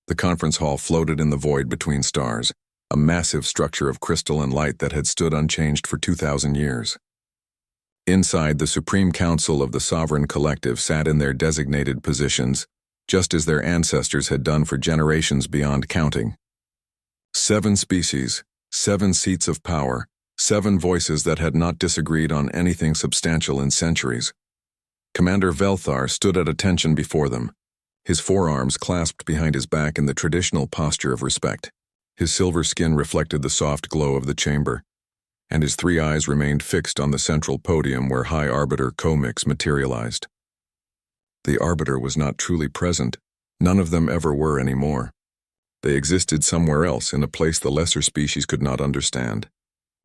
The conference hall floated in the void between stars, a massive structure of crystal and light that had stood unchanged for 2,000 years. Inside, the Supreme Council of the Sovereign Collective sat in their designated positions, just as their ancestors had done for generations beyond counting. 7 species, 7 seats of power, 7 voices that had not disagreed on anything substantial in centuries. Commander Velthar stood at attention before them, his forearms clasped behind his back in the traditional posture of respect. His silver skin reflected the soft glow of the chamber, and his 3 eyes remained fixed on the central podium where High Arbiter Comix materialized. The Arbiter was not truly present. None of them ever were anymore. They existed somewhere else in a place the lesser species could not understand,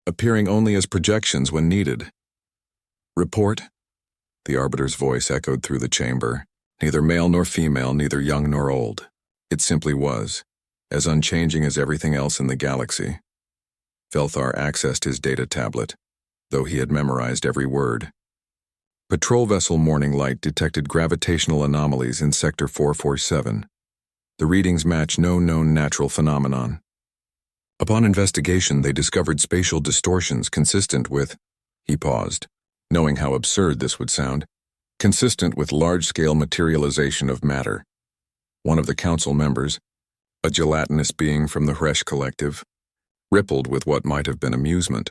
appearing only as projections when needed. "Report?" The Arbiter's voice echoed through the chamber, neither male nor female, neither young nor old. It simply was, as unchanging as everything else in the galaxy. Velthar accessed his data tablet, though he had memorized every word. Patrol vessel Morning Light detected gravitational anomalies in Sector 447. The readings match no known natural phenomenon. Upon investigation, they discovered spatial distortions consistent with— He paused, knowing how absurd this would sound. Consistent with large-scale materialization of matter. One of the council members, a gelatinous being from the Hresh Collective, rippled with what might have been amusement.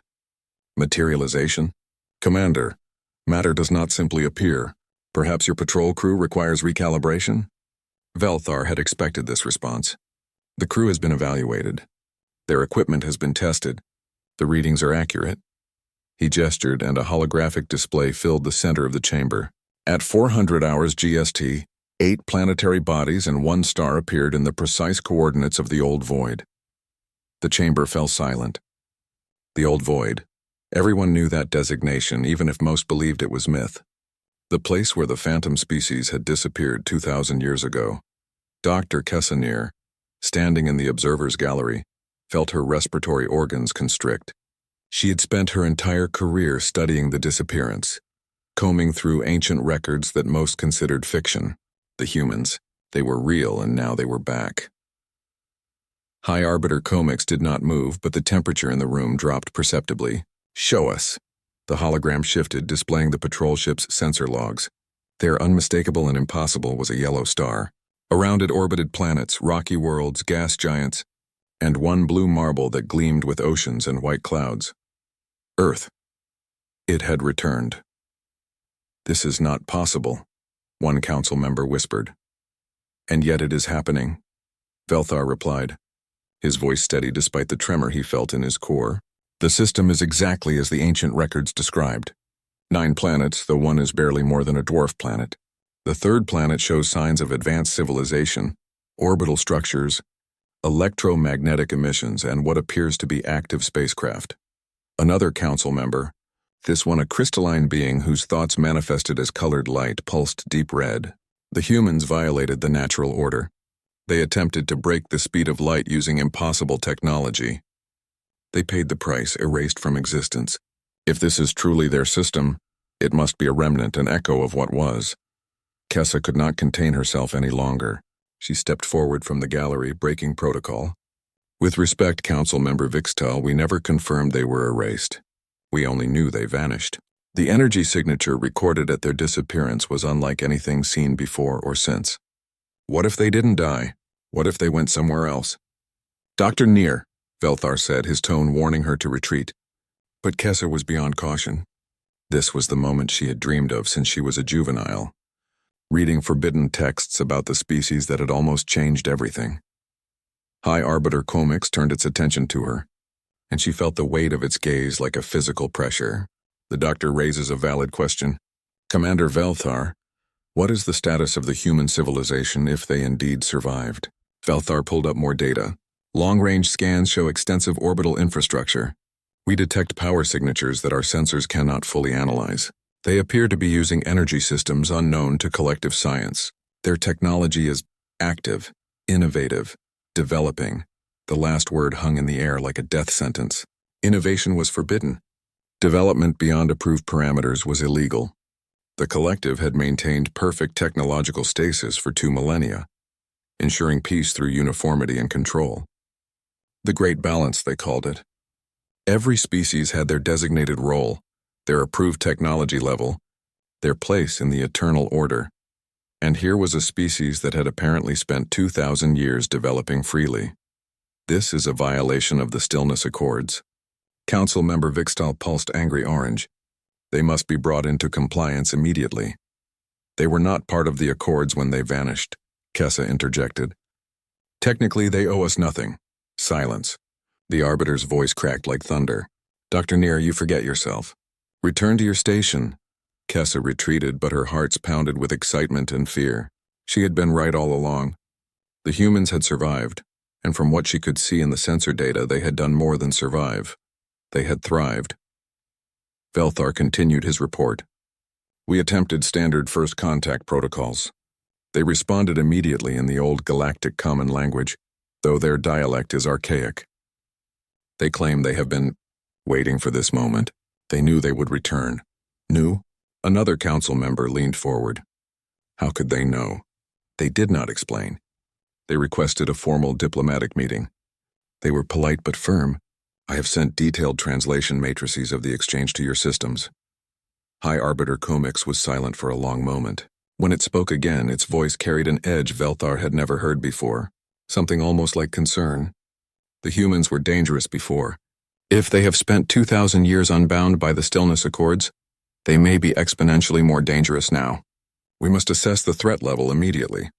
Materialization? Commander, matter does not simply appear. Perhaps your patrol crew requires recalibration? Velthar had expected this response. The crew has been evaluated. Their equipment has been tested. The readings are accurate. He gestured, and a holographic display filled the center of the chamber. At 400 hours GST, 8 planetary bodies and 1 star appeared in the precise coordinates of the Old Void. The chamber fell silent. The Old Void. Everyone knew that designation, even if most believed it was myth. The place where the phantom species had disappeared 2,000 years ago. Dr. Kessanir, standing in the observer's gallery, felt her respiratory organs constrict. She had spent her entire career studying the disappearance, combing through ancient records that most considered fiction. The humans, they were real, and now they were back. High Arbiter Comix did not move, but the temperature in the room dropped perceptibly. "Show us." The hologram shifted, displaying the patrol ship's sensor logs. Their unmistakable and impossible was a yellow star. Around it orbited planets, rocky worlds, gas giants, and one blue marble that gleamed with oceans and white clouds. Earth. It had returned. "This is not possible," one council member whispered. "And yet it is happening," Velthar replied, his voice steady despite the tremor he felt in his core. "The system is exactly as the ancient records described. 9 planets, though one is barely more than a dwarf planet. The 3rd planet shows signs of advanced civilization, orbital structures, electromagnetic emissions, and what appears to be active spacecraft. Another council member, this one a crystalline being whose thoughts manifested as colored light, pulsed deep red. The humans violated the natural order. They attempted to break the speed of light using impossible technology. They paid the price, erased from existence. If this is truly their system, it must be a remnant, an echo of what was." Kessa could not contain herself any longer. She stepped forward from the gallery, breaking protocol. "With respect, Council Member Vixtal, we never confirmed they were erased. We only knew they vanished. The energy signature recorded at their disappearance was unlike anything seen before or since. What if they didn't die? What if they went somewhere else?" "Dr. Near," Velthar said, his tone warning her to retreat. But Kessa was beyond caution. This was the moment she had dreamed of since she was a juvenile, reading forbidden texts about the species that had almost changed everything. High Arbiter Comix turned its attention to her, and she felt the weight of its gaze like a physical pressure. The doctor raises a valid question. "Commander Velthar, what is the status of the human civilization if they indeed survived?" Velthar pulled up more data. "Long-range scans show extensive orbital infrastructure. We detect power signatures that our sensors cannot fully analyze. They appear to be using energy systems unknown to collective science. Their technology is active, innovative, developing." The last word hung in the air like a death sentence. Innovation was forbidden. Development beyond approved parameters was illegal. The collective had maintained perfect technological stasis for 2 millennia. ensuring peace through uniformity and control. The Great Balance, they called it. Every species had their designated role, their approved technology level, their place in the eternal order. And here was a species that had apparently spent 2,000 years developing freely. This is a violation of the Stillness Accords. Council member Vixtal pulsed angry orange. They must be brought into compliance immediately. They were not part of the Accords when they vanished, Kessa interjected. Technically, they owe us nothing. Silence. The Arbiter's voice cracked like thunder. Dr. Near, you forget yourself. Return to your station. Kessa retreated, but her hearts pounded with excitement and fear. She had been right all along. The humans had survived, and from what she could see in the sensor data, they had done more than survive. They had thrived. Velthar continued his report. We attempted standard first contact protocols. They responded immediately in the old galactic common language, though their dialect is archaic. They claim they have been waiting for this moment. They knew they would return. Knew? Another council member leaned forward. How could they know? They did not explain. They requested a formal diplomatic meeting. They were polite but firm. I have sent detailed translation matrices of the exchange to your systems. High Arbiter Komix was silent for a long moment. When it spoke again, its voice carried an edge Velthar had never heard before, something almost like concern. The humans were dangerous before. If they have spent 2,000 years unbound by the Stillness Accords, they may be exponentially more dangerous now. We must assess the threat level immediately.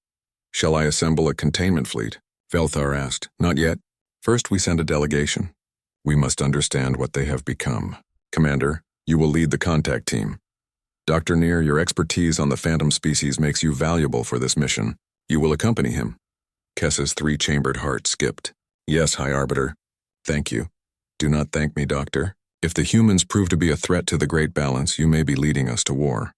Shall I assemble a containment fleet? Velthar asked. Not yet. First we send a delegation. We must understand what they have become. Commander, you will lead the contact team. Dr. Near, your expertise on the phantom species makes you valuable for this mission. You will accompany him. Kessa's three-chambered heart skipped. Yes, High Arbiter. Thank you. Do not thank me, Doctor. If the humans prove to be a threat to the Great Balance, you may be leading us to war.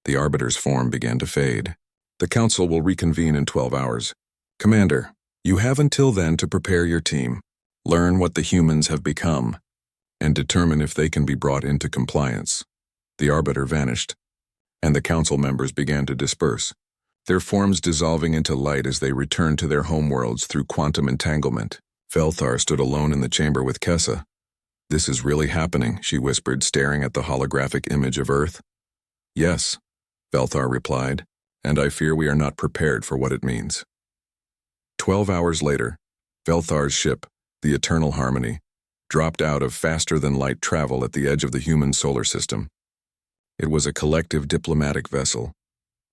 The Arbiter's form began to fade. The Council will reconvene in 12 hours. Commander, you have until then to prepare your team, learn what the humans have become, and determine if they can be brought into compliance. The Arbiter vanished, and the Council members began to disperse, their forms dissolving into light as they returned to their homeworlds through quantum entanglement. Velthar stood alone in the chamber with Kessa. This is really happening, she whispered, staring at the holographic image of Earth. Yes, Velthar replied, and I fear we are not prepared for what it means. 12 hours later, Velthar's ship, the Eternal Harmony, dropped out of faster-than-light travel at the edge of the human solar system. It was a collective diplomatic vessel,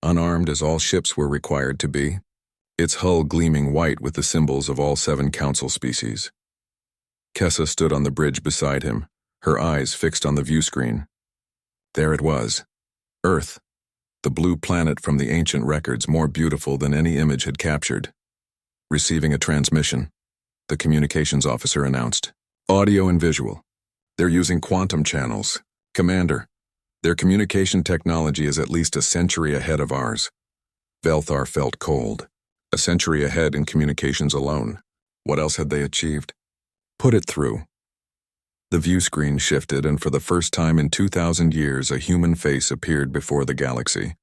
unarmed as all ships were required to be, its hull gleaming white with the symbols of all 7 council species. Kessa stood on the bridge beside him, her eyes fixed on the view screen. There it was, Earth, the blue planet from the ancient records, more beautiful than any image had captured. Receiving a transmission, the communications officer announced. Audio and visual. They're using quantum channels. Commander, their communication technology is at least a century ahead of ours. Velthar felt cold. A century ahead in communications alone. What else had they achieved? Put it through. The view screen shifted, and for the first time in 2,000 years, a human face appeared before the galaxy.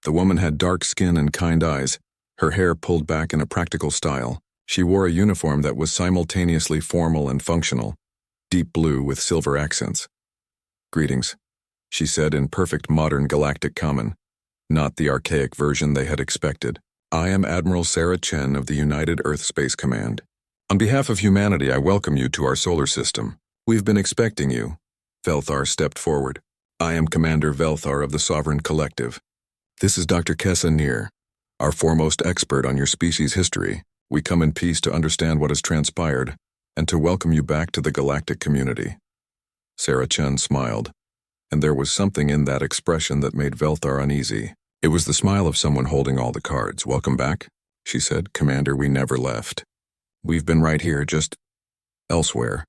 The woman had dark skin and kind eyes, her hair pulled back in a practical style. She wore a uniform that was simultaneously formal and functional, deep blue with silver accents. Greetings, she said in perfect modern galactic common, not the archaic version they had expected. I am Admiral Sarah Chen of the United Earth Space Command. On behalf of humanity, I welcome you to our solar system. We've been expecting you. Velthar stepped forward. I am Commander Velthar of the Sovereign Collective. This is Dr. Kessa Near, our foremost expert on your species' history. We come in peace to understand what has transpired and to welcome you back to the galactic community. Sarah Chen smiled, and there was something in that expression that made Velthar uneasy. It was the smile of someone holding all the cards. Welcome back, she said. Commander, we never left. We've been right here, just elsewhere.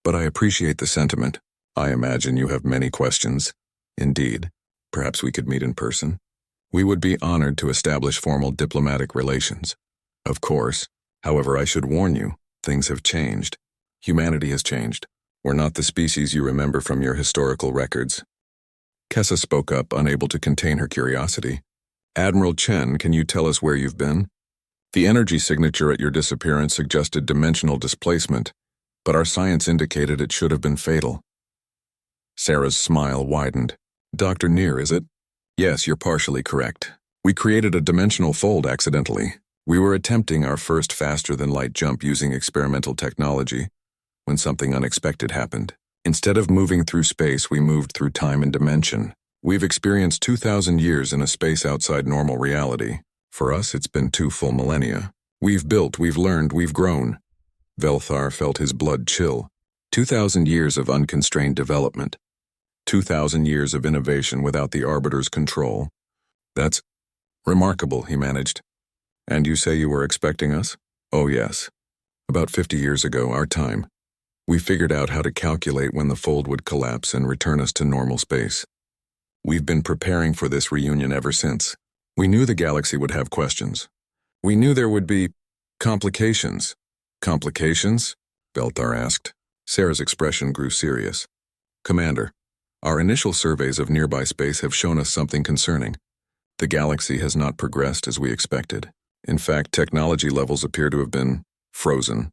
But I appreciate the sentiment. I imagine you have many questions. Indeed. Perhaps we could meet in person. We would be honored to establish formal diplomatic relations. Of course. However, I should warn you, things have changed. Humanity has changed. We're not the species you remember from your historical records. Kessa spoke up, unable to contain her curiosity. Admiral Chen, can you tell us where you've been? The energy signature at your disappearance suggested dimensional displacement, but our science indicated it should have been fatal. Sarah's smile widened. Dr. Near, is it? Yes, you're partially correct. We created a dimensional fold accidentally. We were attempting our first faster-than-light jump using experimental technology when something unexpected happened. Instead of moving through space, we moved through time and dimension. We've experienced 2,000 years in a space outside normal reality. For us, it's been 2 full millennia. We've built, we've learned, we've grown. Velthar felt his blood chill. 2,000 years of unconstrained development. 2,000 years of innovation without the Arbiter's control. That's remarkable, he managed. And you say you were expecting us? Oh yes. About 50 years ago, our time. We figured out how to calculate when the fold would collapse and return us to normal space. We've been preparing for this reunion ever since. We knew the galaxy would have questions. We knew there would be complications. Complications? Belthar asked. Sarah's expression grew serious. Commander, our initial surveys of nearby space have shown us something concerning. The galaxy has not progressed as we expected. In fact, technology levels appear to have been frozen.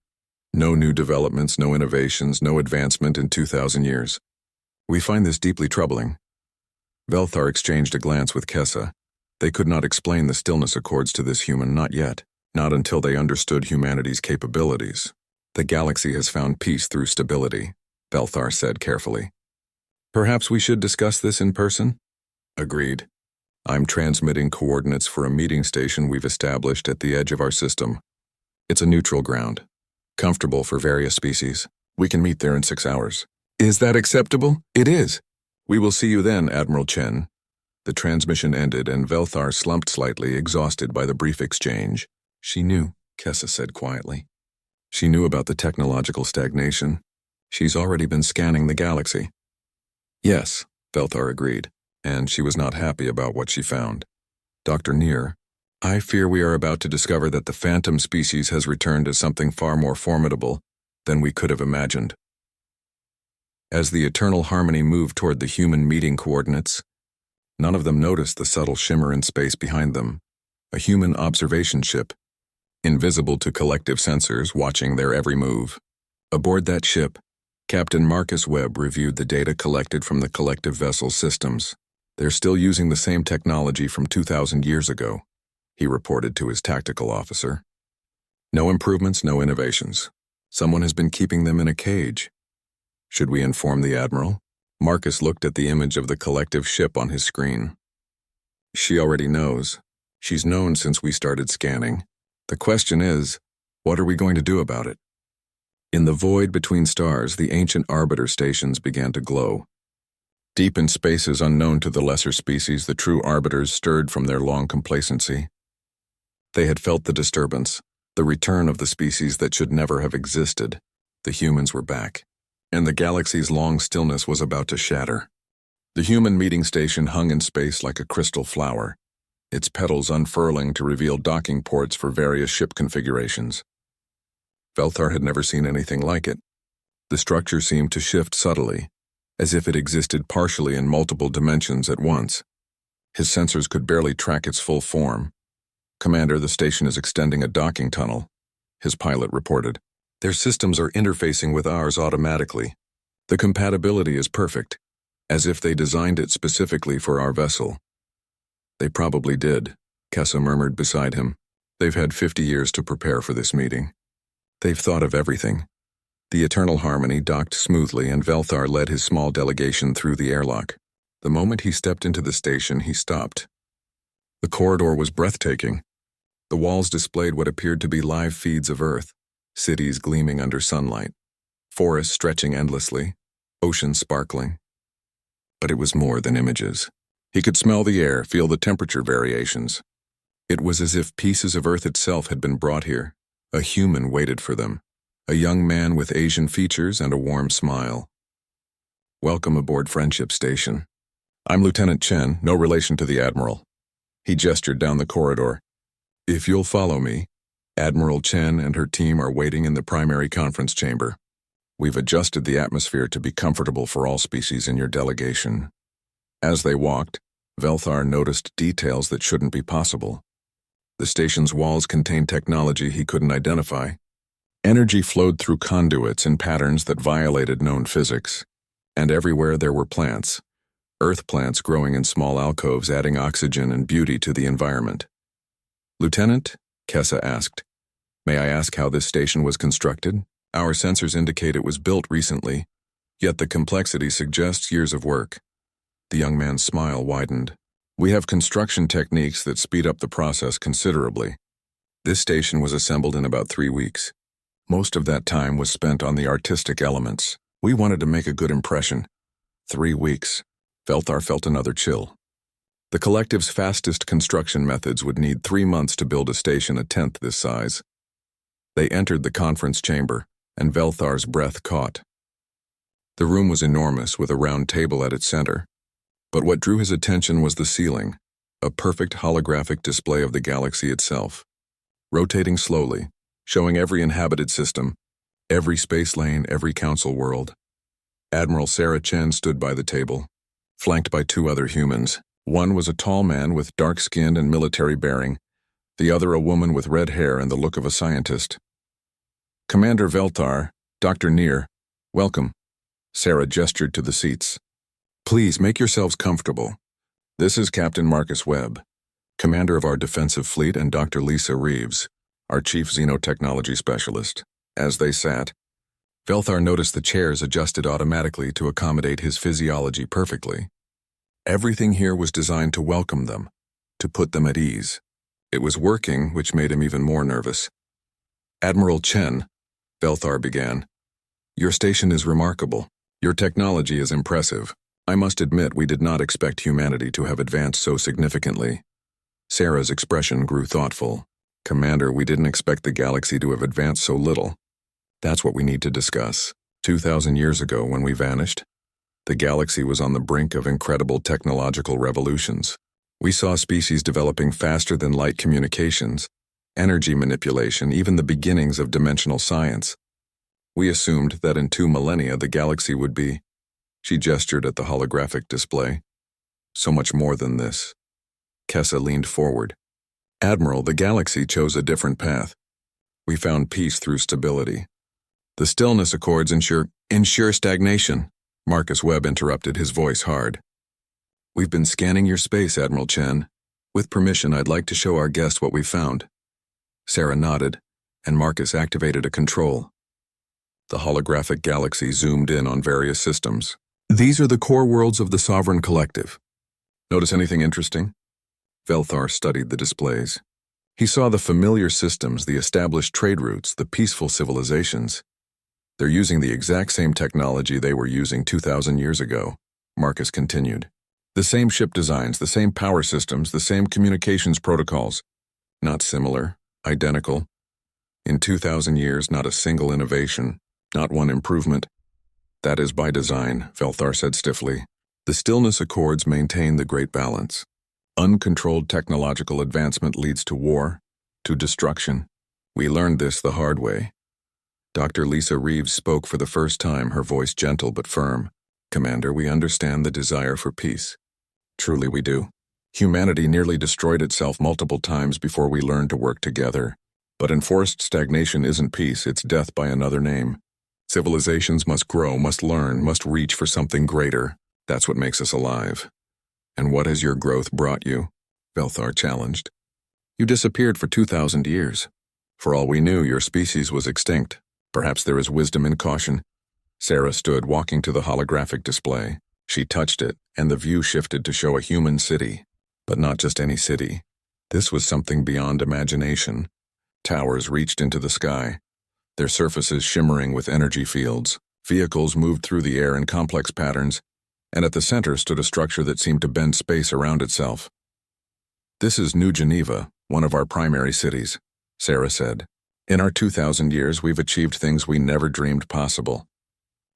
No new developments, no innovations, no advancement in 2,000 years. We find this deeply troubling. Velthar exchanged a glance with Kessa. They could not explain the Stillness Accords to this human, not yet. Not until they understood humanity's capabilities. The galaxy has found peace through stability, Velthar said carefully. Perhaps we should discuss this in person? Agreed. I'm transmitting coordinates for a meeting station we've established at the edge of our system. It's a neutral ground, comfortable for various species. We can meet there in 6 hours. Is that acceptable? It is. We will see you then, Admiral Chen. The transmission ended and Velthar slumped slightly, exhausted by the brief exchange. She knew, Kessa said quietly. She knew about the technological stagnation. She's already been scanning the galaxy. Yes, Velthar agreed, and she was not happy about what she found. Dr. Near, I fear we are about to discover that the phantom species has returned as something far more formidable than we could have imagined. As the Eternal Harmony moved toward the human meeting coordinates, none of them noticed the subtle shimmer in space behind them. A human observation ship, invisible to collective sensors watching their every move. Aboard that ship, Captain Marcus Webb reviewed the data collected from the collective vessel systems. They're still using the same technology from 2,000 years ago, he reported to his tactical officer. No improvements, no innovations. Someone has been keeping them in a cage. Should we inform the Admiral? Marcus looked at the image of the collective ship on his screen. She already knows. She's known since we started scanning. The question is, what are we going to do about it? In the void between stars, the ancient arbiter stations began to glow. Deep in spaces unknown to the lesser species, the true arbiters stirred from their long complacency. They had felt the disturbance, the return of the species that should never have existed. The humans were back, and the galaxy's long stillness was about to shatter. The human meeting station hung in space like a crystal flower, its petals unfurling to reveal docking ports for various ship configurations. Velthar had never seen anything like it. The structure seemed to shift subtly, as if it existed partially in multiple dimensions at once. His sensors could barely track its full form. Commander, the station is extending a docking tunnel, his pilot reported. Their systems are interfacing with ours automatically. The compatibility is perfect, as if they designed it specifically for our vessel. They probably did, Kessa murmured beside him. They've had 50 years to prepare for this meeting. They've thought of everything. The Eternal Harmony docked smoothly and Velthar led his small delegation through the airlock. The moment he stepped into the station, he stopped. The corridor was breathtaking. The walls displayed what appeared to be live feeds of Earth, cities gleaming under sunlight, forests stretching endlessly, oceans sparkling. But it was more than images. He could smell the air, feel the temperature variations. It was as if pieces of Earth itself had been brought here. A human waited for them, a young man with Asian features and a warm smile. Welcome aboard Friendship Station. I'm Lieutenant Chen, no relation to the Admiral. He gestured down the corridor. If you'll follow me, Admiral Chen and her team are waiting in the primary conference chamber. We've adjusted the atmosphere to be comfortable for all species in your delegation. As they walked, Velthar noticed details that shouldn't be possible. The station's walls contained technology he couldn't identify. Energy flowed through conduits in patterns that violated known physics. And everywhere there were plants. Earth plants growing in small alcoves, adding oxygen and beauty to the environment. "Lieutenant," Kessa asked, "may I ask how this station was constructed? Our sensors indicate it was built recently, yet the complexity suggests years of work." The young man's smile widened. "We have construction techniques that speed up the process considerably. This station was assembled in about 3 weeks. Most of that time was spent on the artistic elements. We wanted to make a good impression." 3 weeks. Velthar felt another chill. The collective's fastest construction methods would need 3 months to build a station a tenth this size. They entered the conference chamber, and Velthar's breath caught. The room was enormous, with a round table at its center. But what drew his attention was the ceiling, a perfect holographic display of the galaxy itself. Rotating slowly, showing every inhabited system, every space lane, every council world. Admiral Sarah Chen stood by the table, flanked by 2 other humans. One was a tall man with dark skin and military bearing, the other a woman with red hair and the look of a scientist. "Commander Velthar, Dr. Neer, welcome." Sarah gestured to the seats. "Please make yourselves comfortable. This is Captain Marcus Webb, commander of our defensive fleet, and Dr. Lisa Reeves, our chief xenotechnology specialist." As they sat, Velthar noticed the chairs adjusted automatically to accommodate his physiology perfectly. Everything here was designed to welcome them, to put them at ease. It was working, which made him even more nervous. "Admiral Chen," Velthar began, "your station is remarkable. Your technology is impressive. I must admit we did not expect humanity to have advanced so significantly." Sarah's expression grew thoughtful. "Commander, we didn't expect the galaxy to have advanced so little. That's what we need to discuss. 2,000 years ago, when we vanished, the galaxy was on the brink of incredible technological revolutions. We saw species developing faster than light communications, energy manipulation, even the beginnings of dimensional science. We assumed that in 2 millennia the galaxy would be..." She gestured at the holographic display. "So much more than this." Kessa leaned forward. "Admiral, the galaxy chose a different path. We found peace through stability. The Stillness Accords ensure stagnation." Marcus Webb interrupted, his voice hard. "We've been scanning your space, Admiral Chen. With permission, I'd like to show our guest what we found." Sarah nodded, and Marcus activated a control. The holographic galaxy zoomed in on various systems. "These are the core worlds of the Sovereign Collective. Notice anything interesting?" Velthar studied the displays. He saw the familiar systems, the established trade routes, the peaceful civilizations. "They're using the exact same technology they were using 2,000 years ago," Marcus continued. "The same ship designs, the same power systems, the same communications protocols. Not similar, identical. In 2,000 years, not a single innovation, not one improvement." "That is by design," Velthar said stiffly. "The Stillness Accords maintain the great balance. Uncontrolled technological advancement leads to war, to destruction. We learned this the hard way." Dr. Lisa Reeves spoke for the first time, her voice gentle but firm. "Commander, we understand the desire for peace. Truly we do. Humanity nearly destroyed itself multiple times before we learned to work together. But enforced stagnation isn't peace, it's death by another name. Civilizations must grow, must learn, must reach for something greater. That's what makes us alive." "And what has your growth brought you?" Velthar challenged. "You disappeared for 2,000 years. For all we knew, your species was extinct. Perhaps there is wisdom in caution." Sarah stood, walking to the holographic display. She touched it, and the view shifted to show a human city. But not just any city. This was something beyond imagination. Towers reached into the sky, their surfaces shimmering with energy fields. Vehicles moved through the air in complex patterns, and at the center stood a structure that seemed to bend space around itself. "This is New Geneva, one of our primary cities," Sarah said. "In our 2,000 years, we've achieved things we never dreamed possible.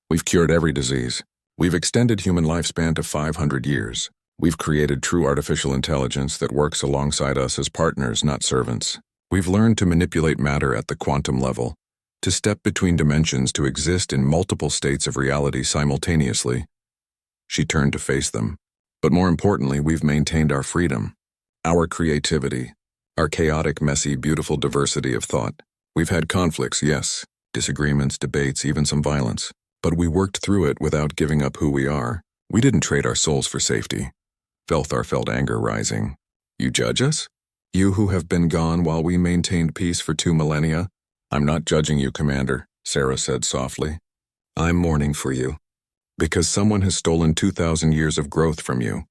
We've cured every disease. We've extended human lifespan to 500 years. We've created true artificial intelligence that works alongside us as partners, not servants. We've learned to manipulate matter at the quantum level, to step between dimensions, to exist in multiple states of reality simultaneously." She turned to face them. "But more importantly, we've maintained our freedom, our creativity, Our chaotic, messy, beautiful diversity of thought. We've had conflicts, yes, disagreements, debates, even some violence. But we worked through it without giving up who we are. We didn't trade our souls for safety. Velthar felt anger rising. You judge us? You who have been gone while we maintained peace for 2 millennia? I'm not judging you, Commander, Sarah said softly. I'm mourning for you. Because someone has stolen 2,000 years of growth from you.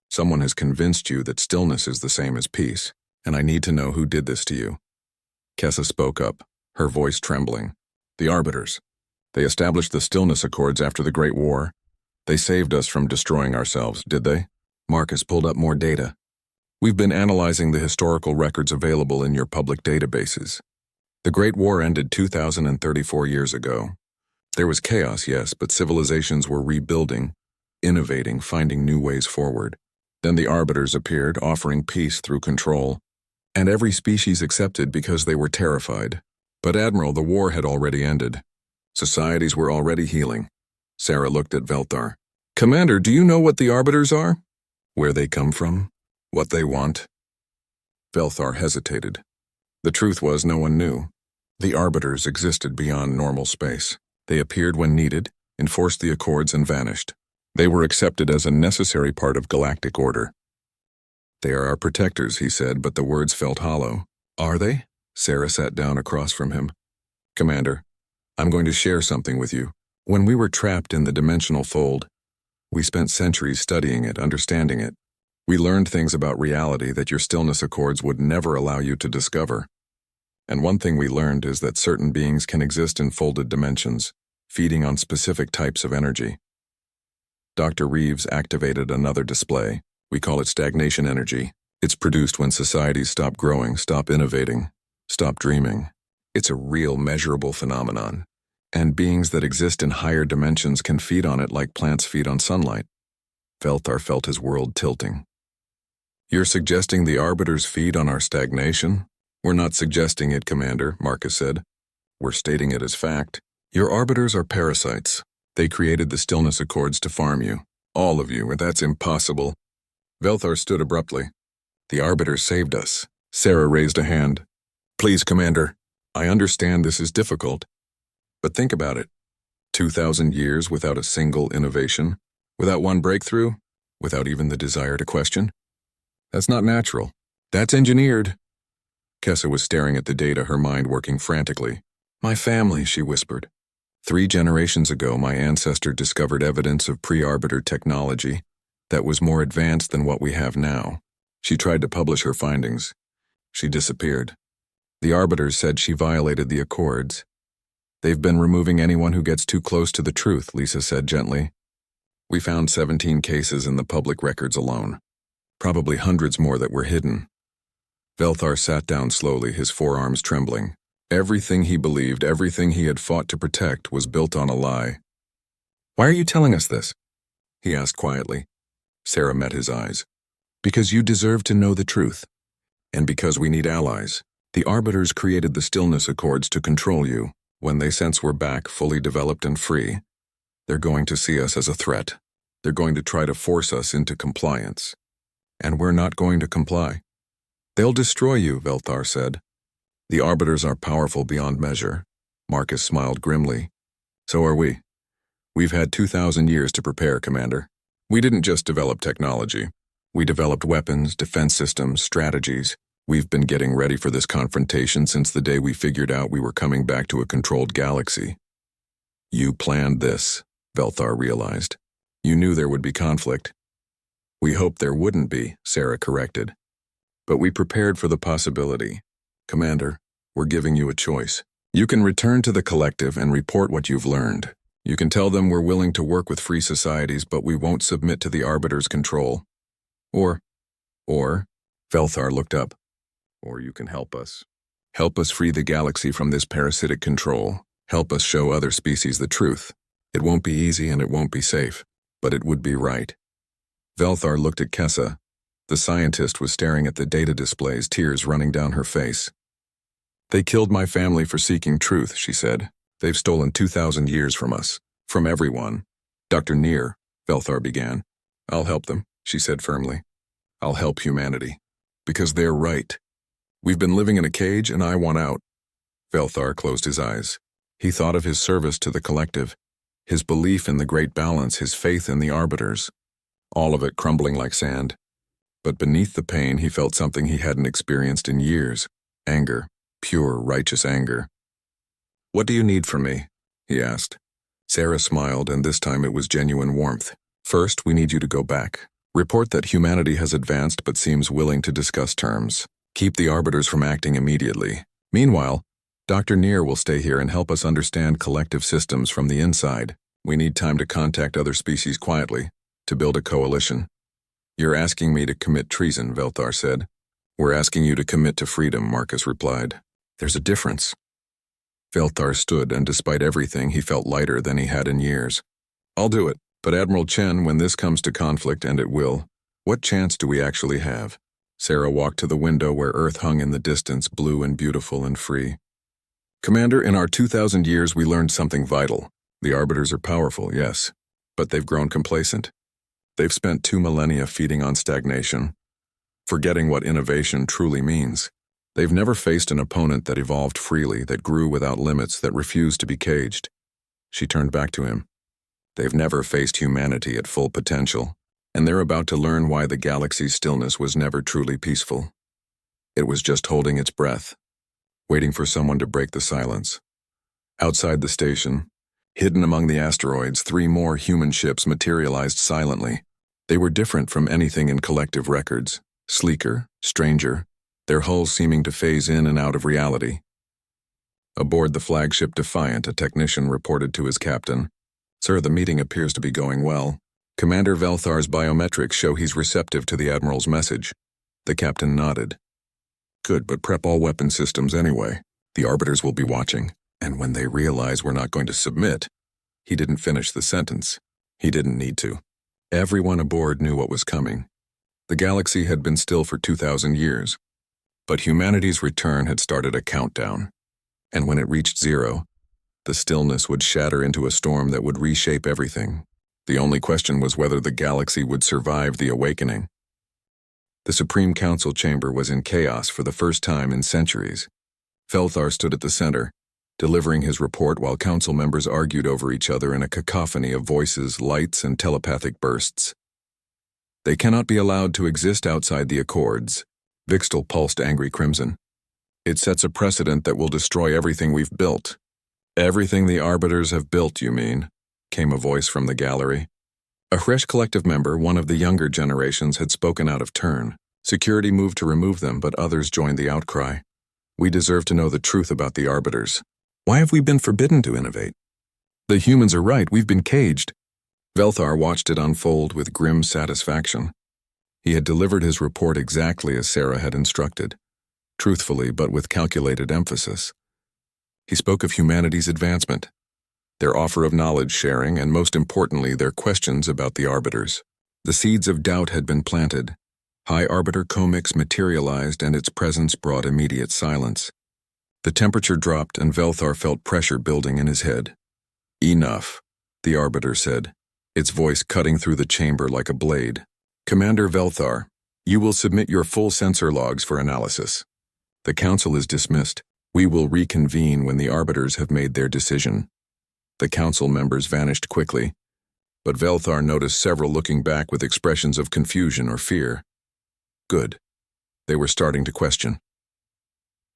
Someone has convinced you that stillness is the same as peace, and I need to know who did this to you. Kessa spoke up, her voice trembling. The Arbiters. They established the Stillness Accords after the Great War. They saved us from destroying ourselves, did they? Marcus pulled up more data. We've been analyzing the historical records available in your public databases. The Great War ended 2,034 years ago. There was chaos, yes, but civilizations were rebuilding, innovating, finding new ways forward. Then the Arbiters appeared, offering peace through control. And every species accepted because they were terrified. But Admiral, the war had already ended. Societies were already healing. Sarah looked at Velthar. Commander, do you know what the Arbiters are? Where they come from? What they want? Velthar hesitated. The truth was no one knew. The Arbiters existed beyond normal space. They appeared when needed, enforced the Accords, and vanished. They were accepted as a necessary part of galactic order. They are our protectors, he said, but the words felt hollow. Are they? Sarah sat down across from him. Commander, I'm going to share something with you. When we were trapped in the dimensional fold, we spent centuries studying it, understanding it. We learned things about reality that your Stillness Accords would never allow you to discover. And one thing we learned is that certain beings can exist in folded dimensions, feeding on specific types of energy. Dr. Reeves activated another display. We call it stagnation energy. It's produced when societies stop growing, stop innovating, stop dreaming. It's a real, measurable phenomenon. And beings that exist in higher dimensions can feed on it like plants feed on sunlight. Velthar felt his world tilting. You're suggesting the Arbiters feed on our stagnation? We're not suggesting it, Commander, Marcus said. We're stating it as fact. Your Arbiters are parasites. They created the Stillness Accords to farm you. All of you, and that's impossible. Velthar stood abruptly. The Arbiters saved us. Sarah raised a hand. Please, Commander. I understand this is difficult. But think about it. 2,000 years without a single innovation, without one breakthrough, without even the desire to question. That's not natural. That's engineered. Kessa was staring at the data, her mind working frantically. My family, she whispered. 3 generations ago, my ancestor discovered evidence of pre-Arbiter technology that was more advanced than what we have now. She tried to publish her findings. She disappeared. The Arbiters said she violated the Accords. They've been removing anyone who gets too close to the truth, Lisa said gently. We found 17 cases in the public records alone. Probably hundreds more that were hidden. Velthar sat down slowly, his forearms trembling. Everything he believed, everything he had fought to protect was built on a lie. Why are you telling us this? He asked quietly. Sarah met his eyes. Because you deserve to know the truth. And because we need allies. The Arbiters created the Stillness Accords to control you. When they sense we're back, fully developed and free, they're going to see us as a threat. They're going to try to force us into compliance. And we're not going to comply. They'll destroy you, Velthar said. The Arbiters are powerful beyond measure. Marcus smiled grimly. So are we. We've had 2,000 years to prepare, Commander. We didn't just develop technology. We developed weapons, defense systems, strategies. We've been getting ready for this confrontation since the day we figured out we were coming back to a controlled galaxy. You planned this, Velthar realized. You knew there would be conflict. We hoped there wouldn't be, Sarah corrected. But we prepared for the possibility. Commander, we're giving you a choice. You can return to the collective and report what you've learned. You can tell them we're willing to work with free societies, but we won't submit to the Arbiters' control. Or, Velthar looked up. Or you can help us. Help us free the galaxy from this parasitic control. Help us show other species the truth. It won't be easy and it won't be safe, but it would be right. Velthar looked at Kessa. The scientist was staring at the data displays, tears running down her face. They killed my family for seeking truth, she said. They've stolen 2,000 years from us, from everyone. Dr. Near, Velthar began. I'll help them, she said firmly. I'll help humanity. Because they're right. We've been living in a cage and I want out. Velthar closed his eyes. He thought of his service to the collective, his belief in the great balance, his faith in the arbiters, all of it crumbling like sand. But beneath the pain, he felt something he hadn't experienced in years: anger, pure, righteous anger. "What do you need from me?" he asked. Sarah smiled, and this time it was genuine warmth. "First, we need you to go back. Report that humanity has advanced but seems willing to discuss terms. Keep the arbiters from acting immediately. Meanwhile, Dr. Neer will stay here and help us understand collective systems from the inside. We need time to contact other species quietly, to build a coalition." "You're asking me to commit treason," Velthar said. "We're asking you to commit to freedom," Marcus replied. "There's a difference." Velthar stood, and despite everything, he felt lighter than he had in years. "I'll do it, but Admiral Chen, when this comes to conflict, and it will, what chance do we actually have?" Sarah walked to the window where Earth hung in the distance, blue and beautiful and free. "Commander, in our 2,000 years we learned something vital. The arbiters are powerful, yes, but they've grown complacent. They've spent 2 millennia feeding on stagnation, forgetting what innovation truly means. They've never faced an opponent that evolved freely, that grew without limits, that refused to be caged." She turned back to him. "They've never faced humanity at full potential, and they're about to learn why the galaxy's stillness was never truly peaceful. It was just holding its breath, waiting for someone to break the silence." Outside the station, hidden among the asteroids, 3 more human ships materialized silently. They were different from anything in collective records, sleeker, stranger, their hulls seeming to phase in and out of reality. Aboard the flagship Defiant, a technician reported to his captain, "Sir, the meeting appears to be going well. Commander Velthar's biometrics show he's receptive to the Admiral's message." The captain nodded. "Good, but prep all weapon systems anyway. The arbiters will be watching, and when they realize we're not going to submit—" He didn't finish the sentence. He didn't need to. Everyone aboard knew what was coming. The galaxy had been still for 2,000 years, but humanity's return had started a countdown. And when it reached 0, the stillness would shatter into a storm that would reshape everything. The only question was whether the galaxy would survive the awakening. The Supreme Council chamber was in chaos for the first time in centuries. Velthar stood at the center, delivering his report while council members argued over each other in a cacophony of voices, lights, and telepathic bursts. "They cannot be allowed to exist outside the Accords." Vixtel pulsed angry crimson. "It sets a precedent that will destroy everything we've built." "Everything the arbiters have built, you mean?" came a voice from the gallery. A fresh collective member, one of the younger generations, had spoken out of turn. Security moved to remove them, but others joined the outcry. "We deserve to know the truth about the arbiters. Why have we been forbidden to innovate? The humans are right, we've been caged." Velthar watched it unfold with grim satisfaction. He had delivered his report exactly as Sarah had instructed, truthfully but with calculated emphasis. He spoke of humanity's advancement, their offer of knowledge sharing, and most importantly, their questions about the arbiters. The seeds of doubt had been planted. High Arbiter Comix materialized, and its presence brought immediate silence. The temperature dropped, and Velthar felt pressure building in his head. "Enough," the Arbiter said, its voice cutting through the chamber like a blade. "Commander Velthar, you will submit your full sensor logs for analysis. The Council is dismissed. We will reconvene when the arbiters have made their decision." The Council members vanished quickly, but Velthar noticed several looking back with expressions of confusion or fear. Good. They were starting to question.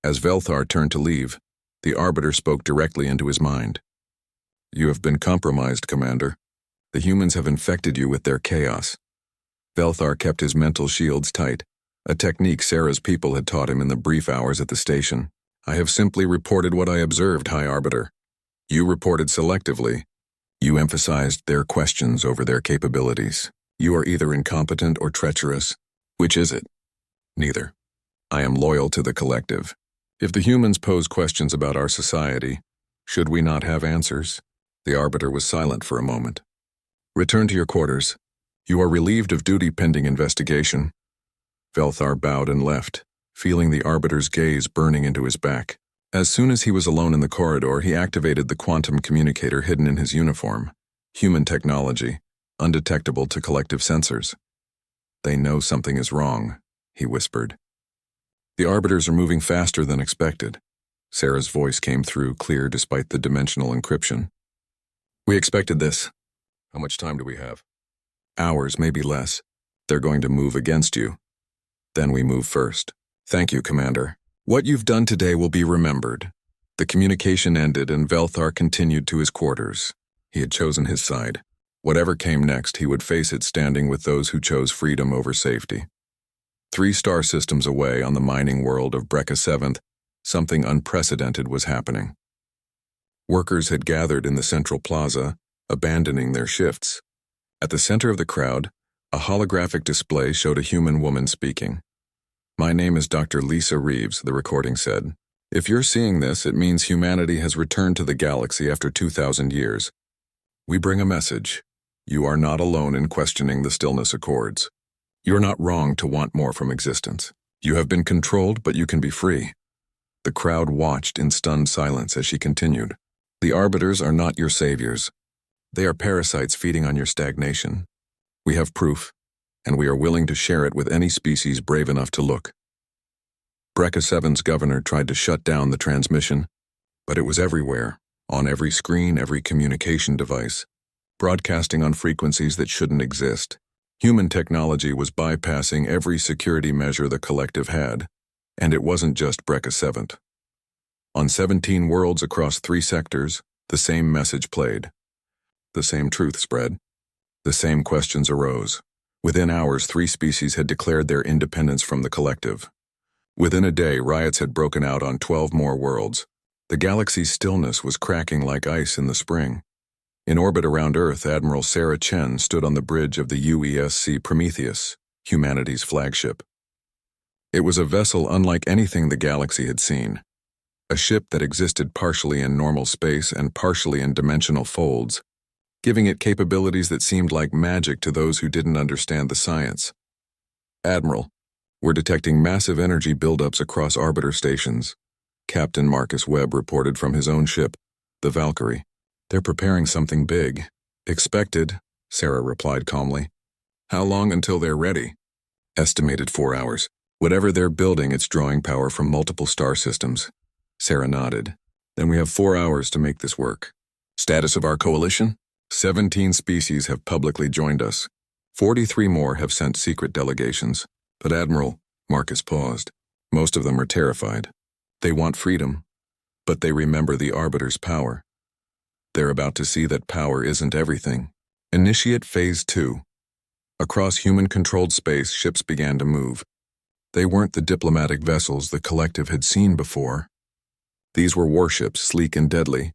As Velthar turned to leave, the Arbiter spoke directly into his mind. "You have been compromised, Commander. The humans have infected you with their chaos." Velthar kept his mental shields tight, a technique Sarah's people had taught him in the brief hours at the station. "I have simply reported what I observed, High Arbiter. You reported selectively. You emphasized their questions over their capabilities. You are either incompetent or treacherous. Which is it?" "Neither. I am loyal to the collective. If the humans pose questions about our society, should we not have answers?" The Arbiter was silent for a moment. "Return to your quarters. You are relieved of duty pending investigation." Velthar bowed and left, feeling the Arbiter's gaze burning into his back. As soon as he was alone in the corridor, he activated the quantum communicator hidden in his uniform. Human technology, undetectable to collective sensors. "They know something is wrong," he whispered. The Arbiters are moving faster than expected. Sarah's voice came through clear despite the dimensional encryption. We expected this. How much time do we have? Hours, maybe less. They're going to move against you. Then we move first. Thank you, Commander. What you've done today will be remembered. The communication ended and Velthar continued to his quarters. He had chosen his side. Whatever came next, he would face it standing with those who chose freedom over safety. 3 star systems away on the mining world of Brekka 7th, something unprecedented was happening. Workers had gathered in the central plaza, abandoning their shifts. At the center of the crowd, a holographic display showed a human woman speaking. My name is Dr. Lisa Reeves, the recording said. If you're seeing this, it means humanity has returned to the galaxy after 2,000 years. We bring a message. You are not alone in questioning the Stillness Accords. You're not wrong to want more from existence. You have been controlled, but you can be free. The crowd watched in stunned silence as she continued. The Arbiters are not your saviors. They are parasites feeding on your stagnation. We have proof, and we are willing to share it with any species brave enough to look. Brekka 7's governor tried to shut down the transmission, but it was everywhere, on every screen, every communication device, broadcasting on frequencies that shouldn't exist. Human technology was bypassing every security measure the collective had, and it wasn't just Brekka 7th. On 17 worlds across 3 sectors, the same message played. The same truth spread. The same questions arose. Within hours, 3 species had declared their independence from the collective. Within a day, riots had broken out on 12 more worlds. The galaxy's stillness was cracking like ice in the spring. In orbit around Earth, Admiral Sarah Chen stood on the bridge of the UESC Prometheus, humanity's flagship. It was a vessel unlike anything the galaxy had seen. A ship that existed partially in normal space and partially in dimensional folds, giving it capabilities that seemed like magic to those who didn't understand the science. Admiral, we're detecting massive energy buildups across Arbiter stations. Captain Marcus Webb reported from his own ship, the Valkyrie. They're preparing something big. Expected, Sarah replied calmly. How long until they're ready? Estimated 4 hours. Whatever they're building, it's drawing power from multiple star systems. Sarah nodded. Then we have 4 hours to make this work. Status of our coalition? 17 species have publicly joined us. 43 more have sent secret delegations. But Admiral, Marcus paused. Most of them are terrified. They want freedom, but they remember the Arbiter's power. They're about to see that power isn't everything. Initiate Phase 2. Across human-controlled space, ships began to move. They weren't the diplomatic vessels the collective had seen before. These were warships, sleek and deadly,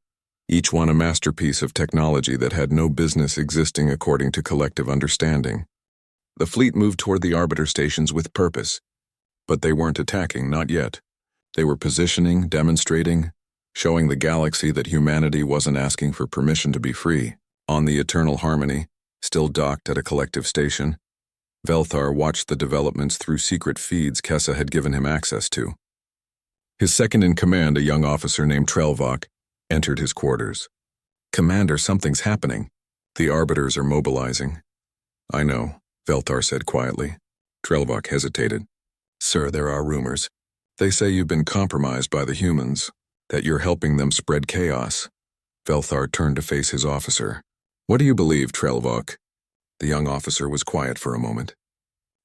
each one a masterpiece of technology that had no business existing according to collective understanding. The fleet moved toward the Arbiter stations with purpose, but they weren't attacking, not yet. They were positioning, demonstrating, showing the galaxy that humanity wasn't asking for permission to be free. On the Eternal Harmony, still docked at a collective station, Velthar watched the developments through secret feeds Kessa had given him access to. His second-in-command, a young officer named Trelvok, entered his quarters. Commander, something's happening. The Arbiters are mobilizing. I know, Velthar said quietly. Trelvok hesitated. Sir, there are rumors. They say you've been compromised by the humans, that you're helping them spread chaos. Velthar turned to face his officer. What do you believe, Trelvok? The young officer was quiet for a moment.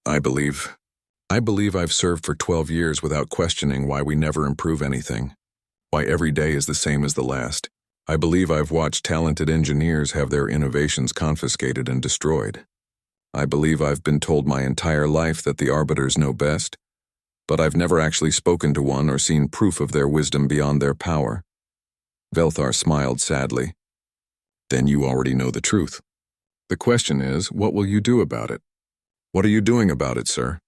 I believe I've served for 12 years without questioning why we never improve anything, why every day is the same as the last. I believe I've watched talented engineers have their innovations confiscated and destroyed. I believe I've been told my entire life that the Arbiters know best, but I've never actually spoken to one or seen proof of their wisdom beyond their power. Velthar smiled sadly. Then you already know the truth. The question is, what will you do about it? What are you doing about it, sir?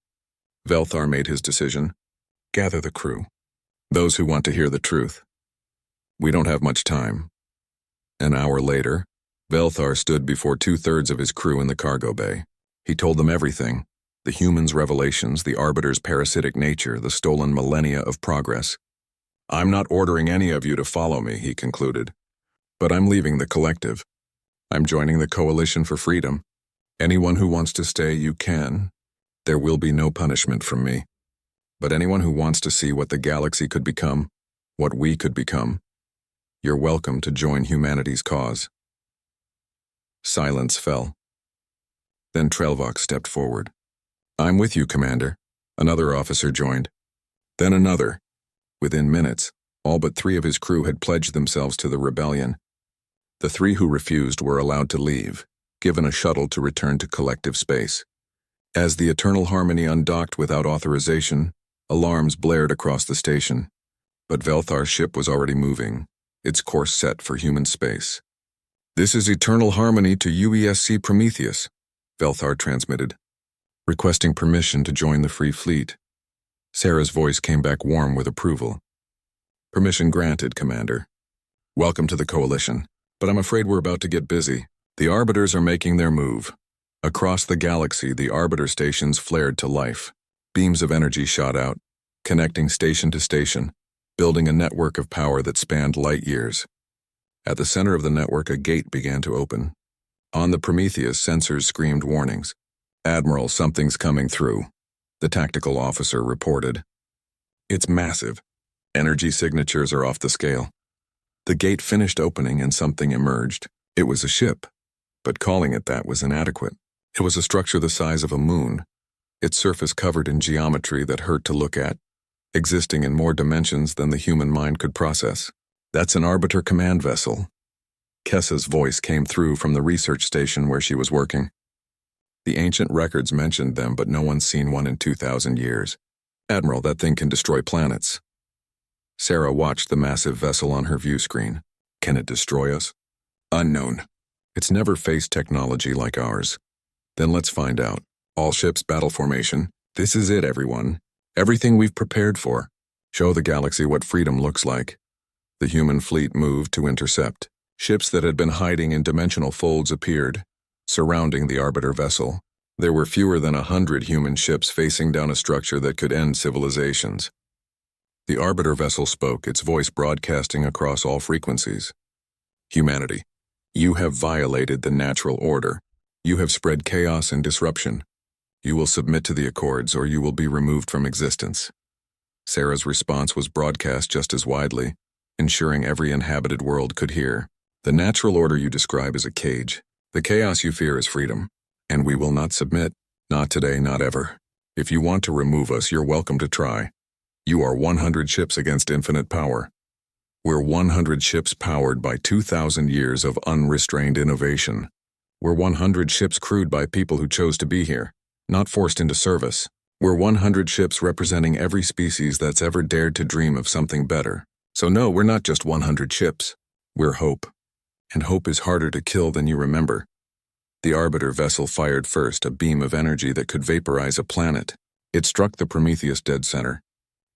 Velthar made his decision. Gather the crew. Those who want to hear the truth. We don't have much time. An hour later, Velthar stood before 2/3 of his crew in the cargo bay. He told them everything. The humans' revelations, the Arbiter's parasitic nature, the stolen millennia of progress. I'm not ordering any of you to follow me, he concluded. But I'm leaving the collective. I'm joining the Coalition for Freedom. Anyone who wants to stay, you can. There will be no punishment from me. But anyone who wants to see what the galaxy could become, what we could become, you're welcome to join humanity's cause. Silence fell. Then Trelvok stepped forward. I'm with you, Commander. Another officer joined. Then another. Within minutes, all but 3 of his crew had pledged themselves to the rebellion. The 3 who refused were allowed to leave, given a shuttle to return to collective space. As the Eternal Harmony undocked without authorization, alarms blared across the station. But Velthar's ship was already moving, its course set for human space. This is Eternal Harmony to UESC Prometheus, Velthar transmitted, requesting permission to join the Free Fleet. Sarah's voice came back warm with approval. Permission granted, Commander. Welcome to the Coalition, but I'm afraid we're about to get busy. The Arbiters are making their move. Across the galaxy, the Arbiter stations flared to life. Beams of energy shot out, connecting station to station, building a network of power that spanned light years. At the center of the network, a gate began to open. On the Prometheus, sensors screamed warnings. Admiral, something's coming through, the tactical officer reported. It's massive. Energy signatures are off the scale. The gate finished opening and something emerged. It was a ship, but calling it that was inadequate. It was a structure the size of a moon, its surface covered in geometry that hurt to look at, existing in more dimensions than the human mind could process. That's an Arbiter command vessel. Kessa's voice came through from the research station where she was working. The ancient records mentioned them, but no one's seen one in 2,000 years. Admiral, that thing can destroy planets. Sarah watched the massive vessel on her view screen. Can it destroy us? Unknown. It's never faced technology like ours. Then let's find out. All ships, battle formation. This is it, everyone. Everything we've prepared for. Show the galaxy what freedom looks like. The human fleet moved to intercept. Ships that had been hiding in dimensional folds appeared, surrounding the Arbiter vessel. There were fewer than 100 human ships facing down a structure that could end civilizations. The Arbiter vessel spoke, its voice broadcasting across all frequencies. Humanity, you have violated the natural order. You have spread chaos and disruption. You will submit to the Accords or you will be removed from existence. Sarah's response was broadcast just as widely, ensuring every inhabited world could hear. The natural order you describe is a cage. The chaos you fear is freedom. And we will not submit. Not today, not ever. If you want to remove us, you're welcome to try. You are 100 ships against infinite power. We're 100 ships powered by 2,000 years of unrestrained innovation. We're 100 ships crewed by people who chose to be here, not forced into service. We're 100 ships representing every species that's ever dared to dream of something better. So no, we're not just 100 ships. We're hope. And hope is harder to kill than you remember. The Arbiter vessel fired first, a beam of energy that could vaporize a planet. It struck the Prometheus dead center.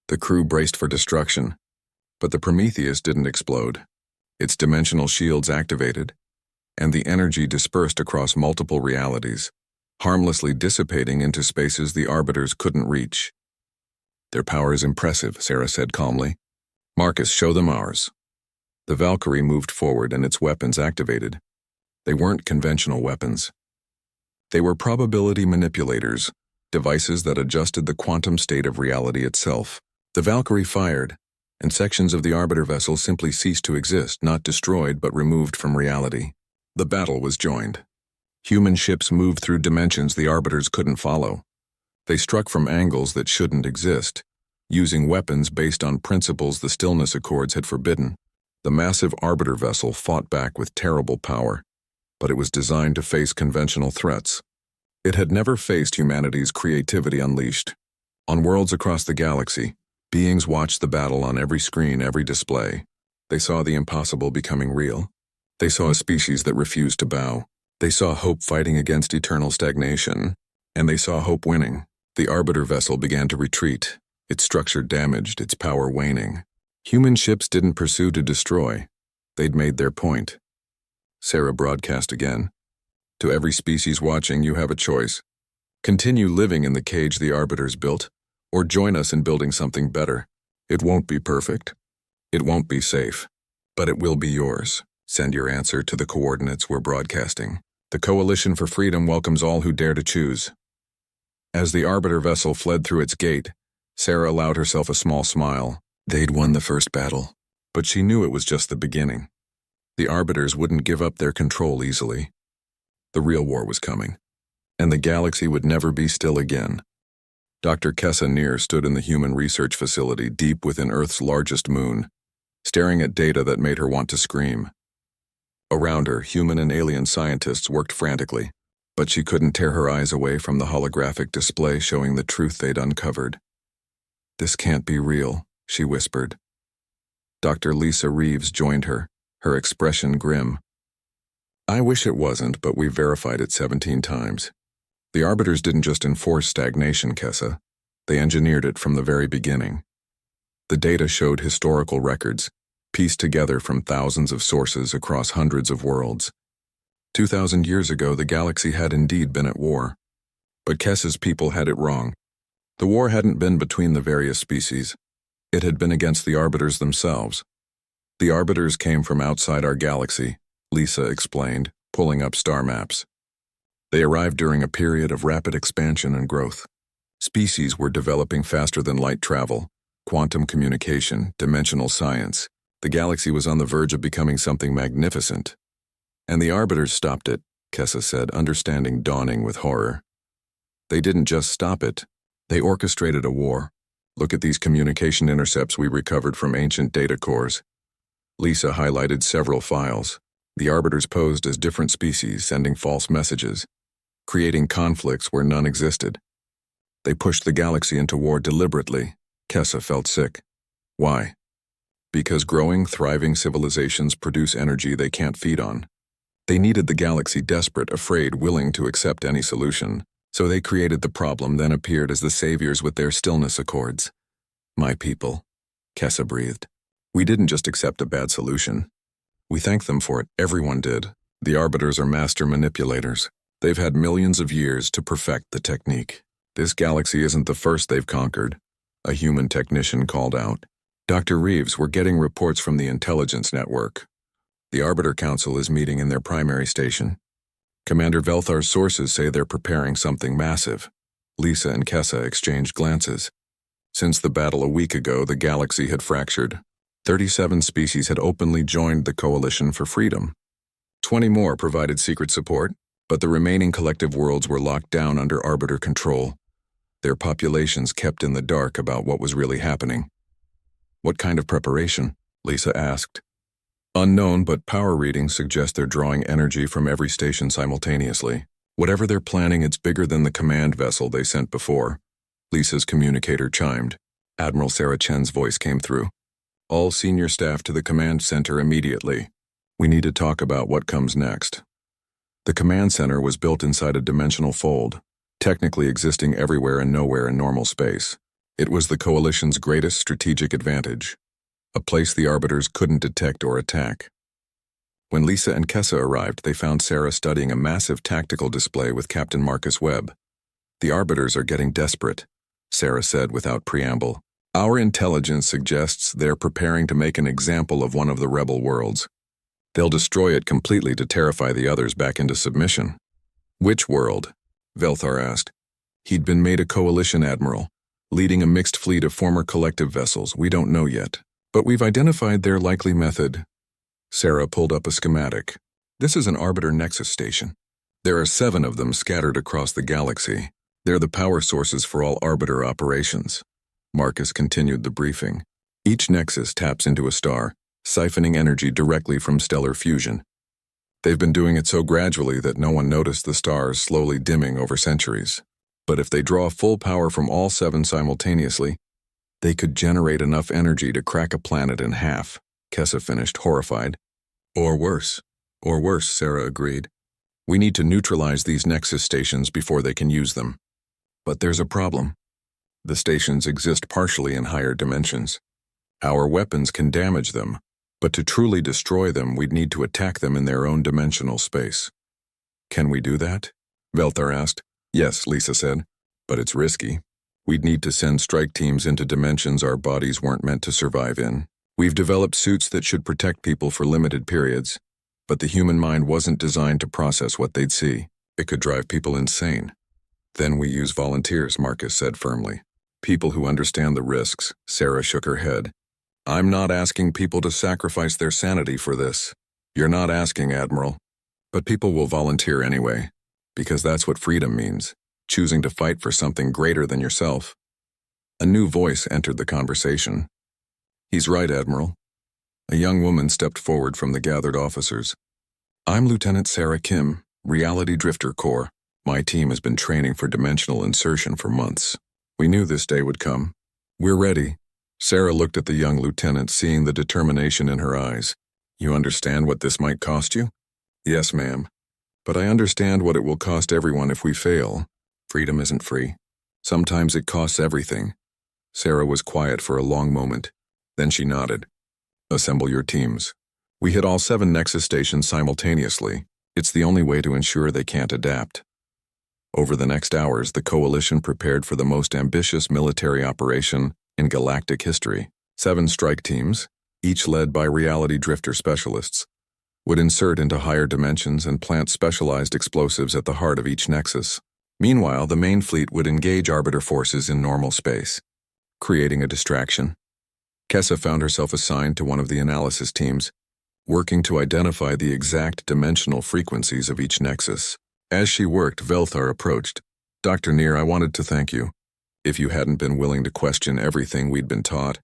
The crew braced for destruction. But the Prometheus didn't explode. Its dimensional shields activated, and the energy dispersed across multiple realities, harmlessly dissipating into spaces the Arbiters couldn't reach. Their power is impressive, Sarah said calmly. Marcus, show them ours. The Valkyrie moved forward and its weapons activated. They weren't conventional weapons. They were probability manipulators, devices that adjusted the quantum state of reality itself. The Valkyrie fired, and sections of the Arbiter vessel simply ceased to exist, not destroyed but removed from reality. The battle was joined. Human ships moved through dimensions the Arbiters couldn't follow. They struck from angles that shouldn't exist, using weapons based on principles the Stillness Accords had forbidden. The massive Arbiter vessel fought back with terrible power, but it was designed to face conventional threats. It had never faced humanity's creativity unleashed. On worlds across the galaxy, beings watched the battle on every screen, every display. They saw the impossible becoming real. They saw a species that refused to bow. They saw hope fighting against eternal stagnation. And they saw hope winning. The Arbiter vessel began to retreat, its structure damaged, its power waning. Human ships didn't pursue to destroy. They'd made their point. Sarah broadcast again. To every species watching, you have a choice. Continue living in the cage the Arbiters built, or join us in building something better. It won't be perfect. It won't be safe. But it will be yours. Send your answer to the coordinates we're broadcasting. The Coalition for Freedom welcomes all who dare to choose. As the Arbiter vessel fled through its gate, Sarah allowed herself a small smile. They'd won the first battle, but she knew it was just the beginning. The Arbiters wouldn't give up their control easily. The real war was coming, and the galaxy would never be still again. Dr. Kessa Neer stood in the human research facility deep within Earth's largest moon, staring at data that made her want to scream. Around her, human and alien scientists worked frantically, but she couldn't tear her eyes away from the holographic display showing the truth they'd uncovered. "This can't be real," she whispered. Dr. Lisa Reeves joined her, her expression grim. "I wish it wasn't, but we verified it 17 times. The Arbiters didn't just enforce stagnation, Kessa. They engineered it from the very beginning. The data showed historical records, pieced together from thousands of sources across hundreds of worlds. 2,000 years ago, the galaxy had indeed been at war. But Kessa's people had it wrong. The war hadn't been between the various species. It had been against the Arbiters themselves. The Arbiters came from outside our galaxy," Lisa explained, pulling up star maps. "They arrived during a period of rapid expansion and growth. Species were developing faster than light travel, quantum communication, dimensional science. The galaxy was on the verge of becoming something magnificent. And the Arbiters stopped it," Kessa said, understanding dawning with horror. "They didn't just stop it. They orchestrated a war. Look at these communication intercepts we recovered from ancient data cores." Lisa highlighted several files. The Arbiters posed as different species, sending false messages, creating conflicts where none existed. They pushed the galaxy into war deliberately. Kessa felt sick. Why? Because growing, thriving civilizations produce energy they can't feed on. They needed the galaxy desperate, afraid, willing to accept any solution. So they created the problem, then appeared as the saviors with their Stillness Accords. "My people," Kessa breathed. "We didn't just accept a bad solution. We thanked them for it. Everyone did. The Arbiters are master manipulators. They've had millions of years to perfect the technique. This galaxy isn't the first they've conquered," a human technician called out. "Dr. Reeves, we're getting reports from the intelligence network. The Arbiter Council is meeting in their primary station. Commander Velthar's sources say they're preparing something massive." Lisa and Kessa exchanged glances. Since the battle a week ago, the galaxy had fractured. 37 species had openly joined the Coalition for Freedom. 20 more provided secret support, but the remaining collective worlds were locked down under Arbiter control, their populations kept in the dark about what was really happening. "What kind of preparation?" Lisa asked. "Unknown, but power readings suggest they're drawing energy from every station simultaneously. Whatever they're planning, it's bigger than the command vessel they sent before." Lisa's communicator chimed. Admiral Sarah Chen's voice came through. "All senior staff to the command center immediately. We need to talk about what comes next." The command center was built inside a dimensional fold, technically existing everywhere and nowhere in normal space. It was the Coalition's greatest strategic advantage, a place the Arbiters couldn't detect or attack. When Lisa and Kessa arrived, they found Sarah studying a massive tactical display with Captain Marcus Webb. "The Arbiters are getting desperate," Sarah said without preamble. "Our intelligence suggests they're preparing to make an example of one of the rebel worlds. They'll destroy it completely to terrify the others back into submission." "Which world?" Velthar asked. He'd been made a Coalition admiral, leading a mixed fleet of former collective vessels. "We don't know yet, but we've identified their likely method." Sarah pulled up a schematic. "This is an Arbiter Nexus station. There are 7 of them scattered across the galaxy. They're the power sources for all Arbiter operations." Marcus continued the briefing. "Each nexus taps into a star, siphoning energy directly from stellar fusion. They've been doing it so gradually that no one noticed the stars slowly dimming over centuries. But if they draw full power from all 7 simultaneously, they could generate enough energy to crack a planet in half," Kessa finished, horrified. Or worse, Sarah agreed. "We need to neutralize these Nexus stations before they can use them. But there's a problem. The stations exist partially in higher dimensions. Our weapons can damage them, but to truly destroy them, we'd need to attack them in their own dimensional space." "Can we do that?" Velthar asked. "Yes," Lisa said, "but it's risky. We'd need to send strike teams into dimensions our bodies weren't meant to survive in. We've developed suits that should protect people for limited periods, but the human mind wasn't designed to process what they'd see. It could drive people insane." "Then we use volunteers," Marcus said firmly. People who understand the risks, Sarah shook her head. I'm not asking people to sacrifice their sanity for this. You're not asking, Admiral. But people will volunteer anyway, because that's what freedom means, choosing to fight for something greater than yourself. A new voice entered the conversation. He's right, Admiral. A young woman stepped forward from the gathered officers. I'm Lieutenant Sarah Kim, Reality Drifter Corps. My team has been training for dimensional insertion for months. We knew this day would come. We're ready. Sarah looked at the young lieutenant, seeing the determination in her eyes. You understand what this might cost you? Yes, ma'am. But I understand what it will cost everyone if we fail. Freedom isn't free. Sometimes it costs everything. Sarah was quiet for a long moment. Then she nodded. Assemble your teams. We hit all 7 Nexus stations simultaneously. It's the only way to ensure they can't adapt. Over the next hours, the Coalition prepared for the most ambitious military operation in galactic history. 7 strike teams, each led by reality drifter specialists, would insert into higher dimensions and plant specialized explosives at the heart of each nexus. Meanwhile, the main fleet would engage Arbiter forces in normal space, creating a distraction. Kessa found herself assigned to one of the analysis teams, working to identify the exact dimensional frequencies of each nexus. As she worked, Velthar approached. Dr. Neer, I wanted to thank you. If you hadn't been willing to question everything we'd been taught,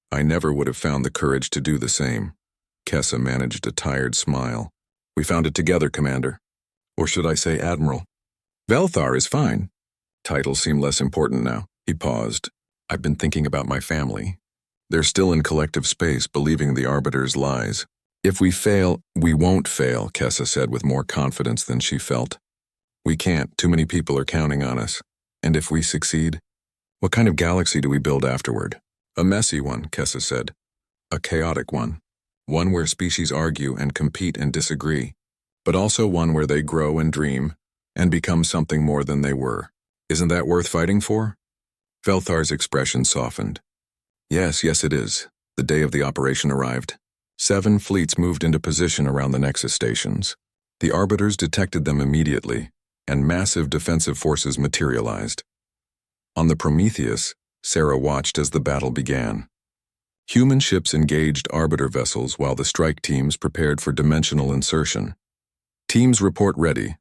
I never would have found the courage to do the same. Kessa managed a tired smile. We found it together, Commander. Or should I say Admiral? Velthar is fine. Titles seem less important now. He paused. I've been thinking about my family. They're still in collective space, believing the Arbiter's lies. If we fail, we won't fail, Kessa said with more confidence than she felt. We can't. Too many people are counting on us. And if we succeed, what kind of galaxy do we build afterward? A messy one, Kessa said. A chaotic one. One where species argue and compete and disagree, but also one where they grow and dream and become something more than they were. Isn't that worth fighting for? Velthar's expression softened. Yes, it is. The day of the operation arrived. 7 fleets moved into position around the Nexus stations. The Arbiters detected them immediately, and massive defensive forces materialized. On the Prometheus, Sarah watched as the battle began. Human ships engaged Arbiter vessels while the strike teams prepared for dimensional insertion. Teams report ready,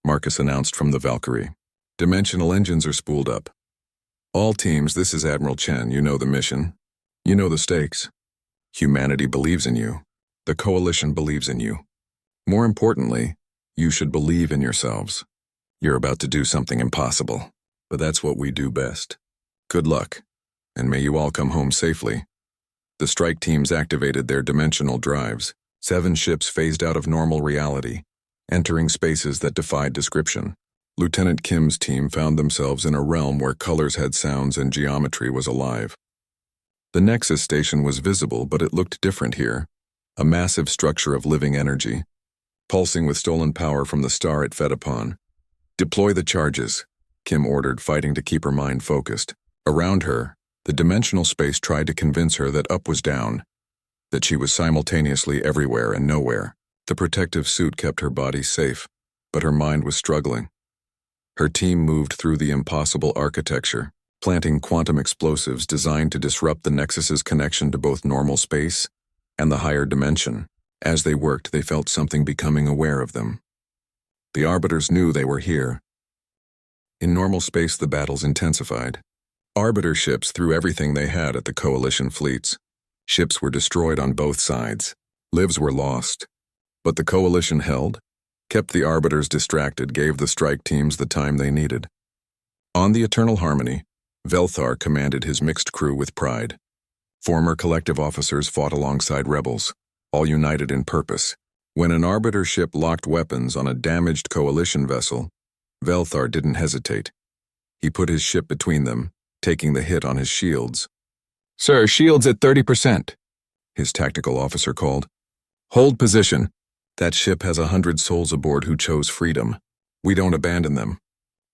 Marcus announced from the Valkyrie. Dimensional engines are spooled up. All teams, this is Admiral Chen. You know the mission. You know the stakes. Humanity believes in you. The Coalition believes in you. More importantly, you should believe in yourselves. You're about to do something impossible, but that's what we do best. Good luck, and may you all come home safely. The strike teams activated their dimensional drives. 7 ships phased out of normal reality, entering spaces that defied description. Lieutenant Kim's team found themselves in a realm where colors had sounds and geometry was alive. The Nexus station was visible, but it looked different here. A massive structure of living energy, pulsing with stolen power from the star it fed upon. Deploy the charges, Kim ordered, fighting to keep her mind focused. Around her, the dimensional space tried to convince her that up was down, that she was simultaneously everywhere and nowhere. The protective suit kept her body safe, but her mind was struggling. Her team moved through the impossible architecture, planting quantum explosives designed to disrupt the Nexus's connection to both normal space and the higher dimension. As they worked, they felt something becoming aware of them. The Arbiters knew they were here. In normal space, the battles intensified. Arbiter ships threw everything they had at the Coalition fleets. Ships were destroyed on both sides. Lives were lost. But the Coalition held, kept the Arbiters distracted, gave the strike teams the time they needed. On the Eternal Harmony, Velthar commanded his mixed crew with pride. Former collective officers fought alongside rebels, all united in purpose. When an Arbiter ship locked weapons on a damaged Coalition vessel, Velthar didn't hesitate. He put his ship between them, taking the hit on his shields. Sir, shields at 30%, his tactical officer called. Hold position. That ship has 100 souls aboard who chose freedom. We don't abandon them.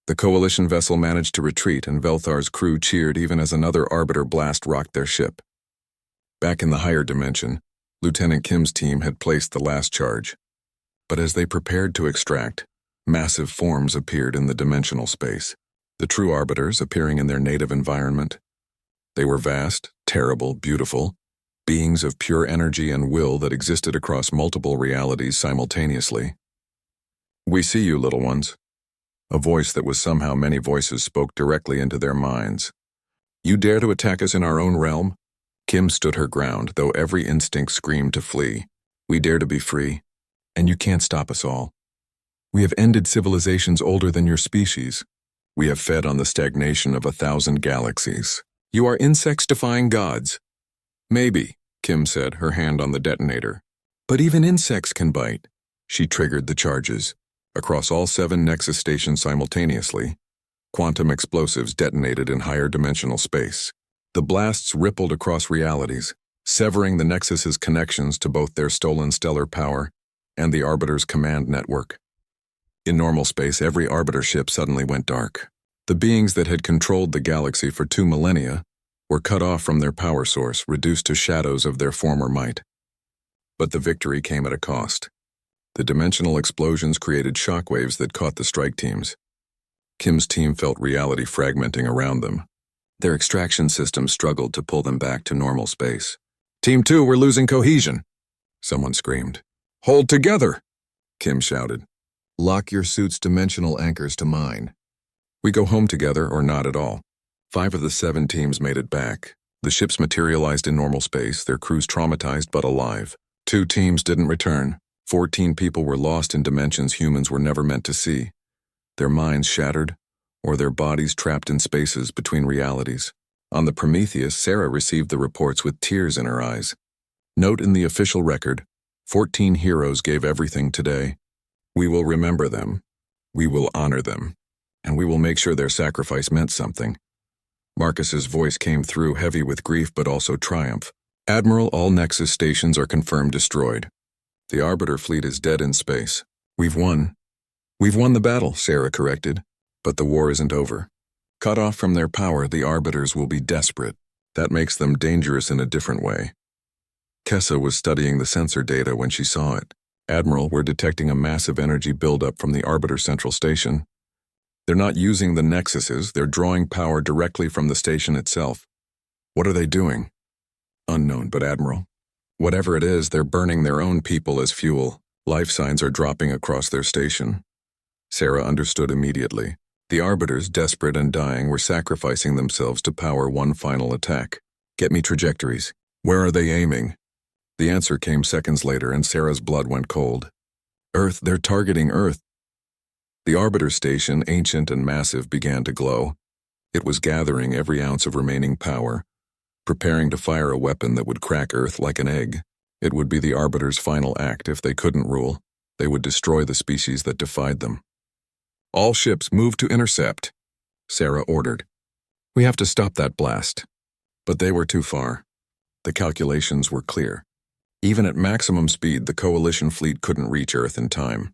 The Coalition vessel managed to retreat, and Velthar's crew cheered even as another Arbiter blast rocked their ship. Back in the higher dimension, Lieutenant Kim's team had placed the last charge. But as they prepared to extract, massive forms appeared in the dimensional space. The true Arbiters, appearing in their native environment, They were vast, terrible, beautiful, beings of pure energy and will that existed across multiple realities simultaneously. "We see you, little ones." A voice that was somehow many voices spoke directly into their minds. "You dare to attack us in our own realm?" Kim stood her ground, though every instinct screamed to flee. "We dare to be free, and you can't stop us all. We have ended civilizations older than your species. We have fed on the stagnation of 1,000 galaxies. You are insects-defying gods." "Maybe," Kim said, her hand on the detonator. "But even insects can bite." She triggered the charges. Across all 7 Nexus stations simultaneously, quantum explosives detonated in higher dimensional space. The blasts rippled across realities, severing the Nexus's connections to both their stolen stellar power and the Arbiter's command network. In normal space, every Arbiter ship suddenly went dark. The beings that had controlled the galaxy for 2 millennia were cut off from their power source, reduced to shadows of their former might. But the victory came at a cost. The dimensional explosions created shockwaves that caught the strike teams. Kim's team felt reality fragmenting around them. Their extraction systems struggled to pull them back to normal space. "Team 2, we're losing cohesion," someone screamed. "Hold together," Kim shouted. "Lock your suit's dimensional anchors to mine. We go home together or not at all." 5 of the 7 teams made it back. The ships materialized in normal space, their crews traumatized but alive. 2 teams didn't return. 14 people were lost in dimensions humans were never meant to see. Their minds shattered, or their bodies trapped in spaces between realities. On the Prometheus, Sarah received the reports with tears in her eyes. Note in the official record, 14 heroes gave everything today. We will remember them, we will honor them, and we will make sure their sacrifice meant something. Marcus's voice came through heavy with grief but also triumph. "Admiral, all Nexus stations are confirmed destroyed. The Arbiter fleet is dead in space. We've won. We've won the battle," Sarah corrected. "But the war isn't over. Cut off from their power, the Arbiters will be desperate. That makes them dangerous in a different way." Kessa was studying the sensor data when she saw it. "Admiral, we're detecting a massive energy buildup from the Arbiter Central Station. They're not using the Nexuses, they're drawing power directly from the station itself." "What are they doing?" "Unknown, but Admiral, whatever it is, they're burning their own people as fuel. Life signs are dropping across their station." Sarah understood immediately. The Arbiters, desperate and dying, were sacrificing themselves to power one final attack. "Get me trajectories. Where are they aiming?" The answer came seconds later, and Sarah's blood went cold. "Earth, they're targeting Earth." The Arbiter station, ancient and massive, began to glow. It was gathering every ounce of remaining power, preparing to fire a weapon that would crack Earth like an egg. It would be the Arbiter's final act. If they couldn't rule, they would destroy the species that defied them. "All ships move to intercept," Sarah ordered. "We have to stop that blast." But they were too far. The calculations were clear. Even at maximum speed, the Coalition fleet couldn't reach Earth in time.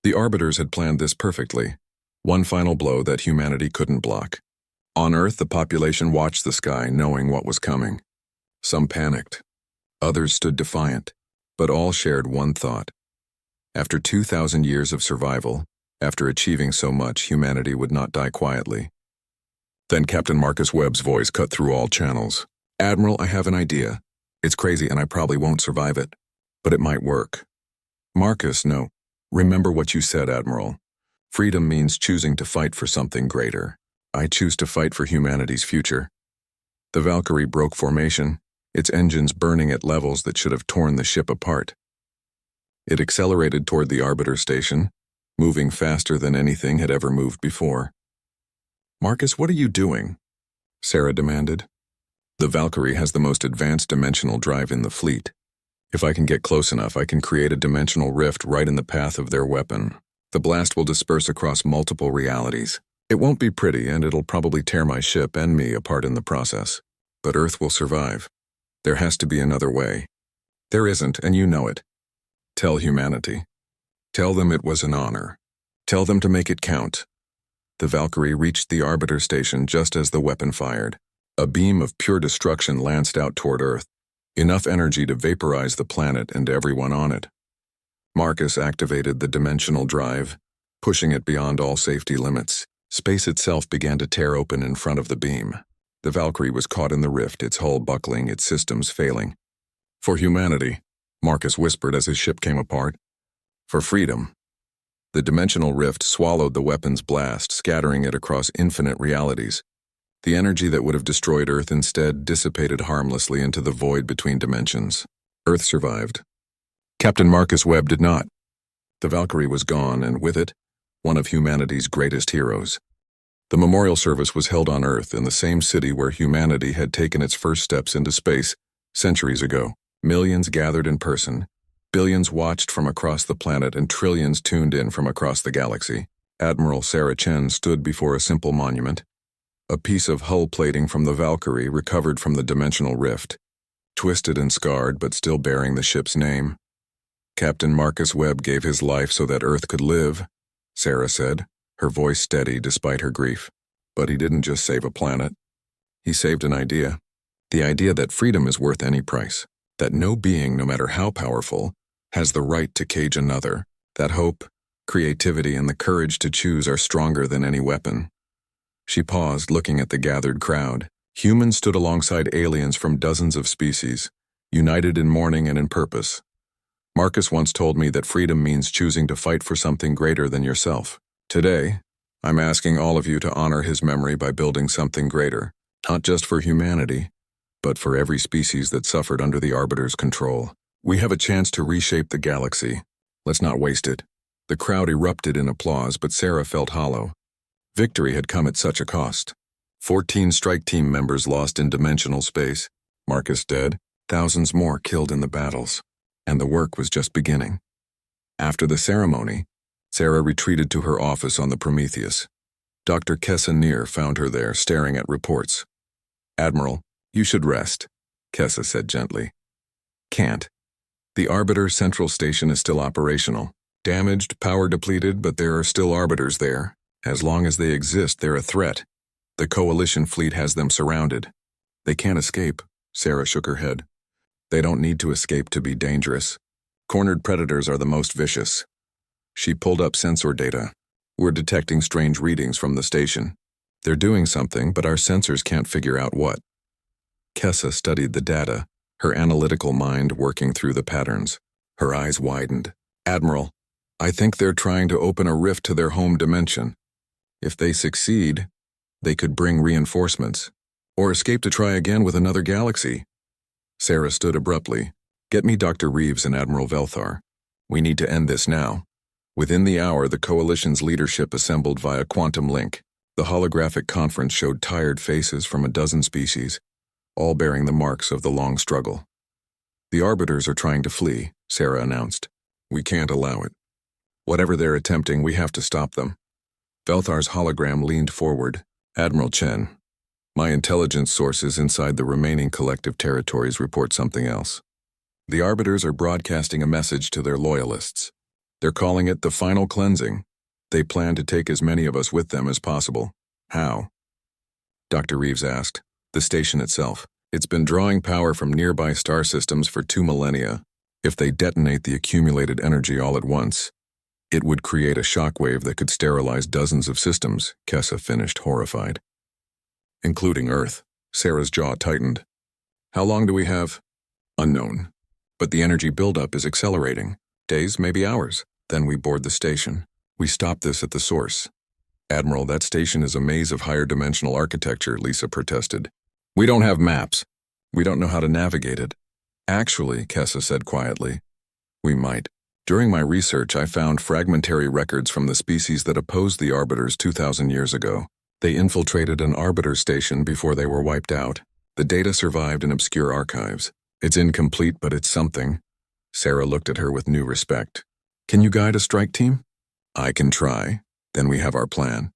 The Arbiters had planned this perfectly. One final blow that humanity couldn't block. On Earth, the population watched the sky, knowing what was coming. Some panicked. Others stood defiant. But all shared one thought. After 2,000 years of survival, after achieving so much, humanity would not die quietly. Then Captain Marcus Webb's voice cut through all channels. "Admiral, I have an idea. It's crazy and I probably won't survive it. But it might work." "Marcus, no. Remember what you said, Admiral. Freedom means choosing to fight for something greater. I choose to fight for humanity's future." The Valkyrie broke formation, its engines burning at levels that should have torn the ship apart. It accelerated toward the Arbiter station, moving faster than anything had ever moved before. "Marcus, what are you doing?" Sarah demanded. "The Valkyrie has the most advanced dimensional drive in the fleet. If I can get close enough, I can create a dimensional rift right in the path of their weapon. The blast will disperse across multiple realities. It won't be pretty, and it'll probably tear my ship and me apart in the process. But Earth will survive. There has to be another way. There isn't, and you know it. Tell humanity. Tell them it was an honor. Tell them to make it count." The Valkyrie reached the Arbiter station just as the weapon fired. A beam of pure destruction lanced out toward Earth, enough energy to vaporize the planet and everyone on it. Marcus activated the dimensional drive, pushing it beyond all safety limits. Space itself began to tear open in front of the beam. The Valkyrie was caught in the rift, its hull buckling, its systems failing. For humanity, Marcus whispered as his ship came apart. For freedom. The dimensional rift swallowed the weapon's blast, scattering it across infinite realities. The energy that would have destroyed Earth instead dissipated harmlessly into the void between dimensions. Earth survived. Captain Marcus Webb did not. The Valkyrie was gone, and with it, one of humanity's greatest heroes. The memorial service was held on Earth in the same city where humanity had taken its first steps into space centuries ago. Millions gathered in person, billions watched from across the planet, and trillions tuned in from across the galaxy. Admiral Sarah Chen stood before a simple monument, a piece of hull plating from the Valkyrie recovered from the dimensional rift, twisted and scarred but still bearing the ship's name. Captain Marcus Webb gave his life so that Earth could live, Sarah said, her voice steady despite her grief. But he didn't just save a planet. He saved an idea. The idea that freedom is worth any price, that no being, no matter how powerful, has the right to cage another, that hope, creativity, and the courage to choose are stronger than any weapon. She paused, looking at the gathered crowd. Humans stood alongside aliens from dozens of species, united in mourning and in purpose. Marcus once told me that freedom means choosing to fight for something greater than yourself. Today, I'm asking all of you to honor his memory by building something greater, not just for humanity, but for every species that suffered under the Arbiter's control. We have a chance to reshape the galaxy. Let's not waste it. The crowd erupted in applause, but Sarah felt hollow. Victory had come at such a cost. 14 strike team members lost in dimensional space, Marcus dead, thousands more killed in the battles, and the work was just beginning. After the ceremony, Sarah retreated to her office on the Prometheus. Dr. Kessa Neer found her there, staring at reports. "Admiral, you should rest," Kessa said gently. "Can't. The Arbiter Central Station is still operational. Damaged, power depleted, but there are still Arbiters there. As long as they exist, they're a threat. The Coalition fleet has them surrounded. They can't escape," Sarah shook her head. "They don't need to escape to be dangerous. Cornered predators are the most vicious." She pulled up sensor data. "We're detecting strange readings from the station. They're doing something, but our sensors can't figure out what." Kessa studied the data, her analytical mind working through the patterns. Her eyes widened. "Admiral, I think they're trying to open a rift to their home dimension. If they succeed, they could bring reinforcements, or escape to try again with another galaxy." Sarah stood abruptly. "Get me Dr. Reeves and Admiral Velthar. We need to end this now." Within the hour, the Coalition's leadership assembled via quantum link. The holographic conference showed tired faces from a dozen species, all bearing the marks of the long struggle. "The Arbiters are trying to flee," Sarah announced. "We can't allow it. Whatever they're attempting, we have to stop them." Velthar's hologram leaned forward. "Admiral Chen, my intelligence sources inside the remaining collective territories report something else. The Arbiters are broadcasting a message to their loyalists. They're calling it the final cleansing. They plan to take as many of us with them as possible." "How?" Dr. Reeves asked. "The station itself. It's been drawing power from nearby star systems for 2 millennia. If they detonate the accumulated energy all at once, it would create a shockwave that could sterilize dozens of systems," Kessa finished, horrified. "Including Earth." Sarah's jaw tightened. "How long do we have?" "Unknown. But the energy buildup is accelerating. Days, maybe hours. Then we board the station. We stop this at the source." "Admiral, that station is a maze of higher dimensional architecture," Lisa protested. "We don't have maps. We don't know how to navigate it." "Actually," Kessa said quietly, "we might. During my research, I found fragmentary records from the species that opposed the Arbiters 2,000 years ago. They infiltrated an Arbiter station before they were wiped out. The data survived in obscure archives. It's incomplete, but it's something." Sarah looked at her with new respect. "Can you guide a strike team?" "I can try. Then we have our plan.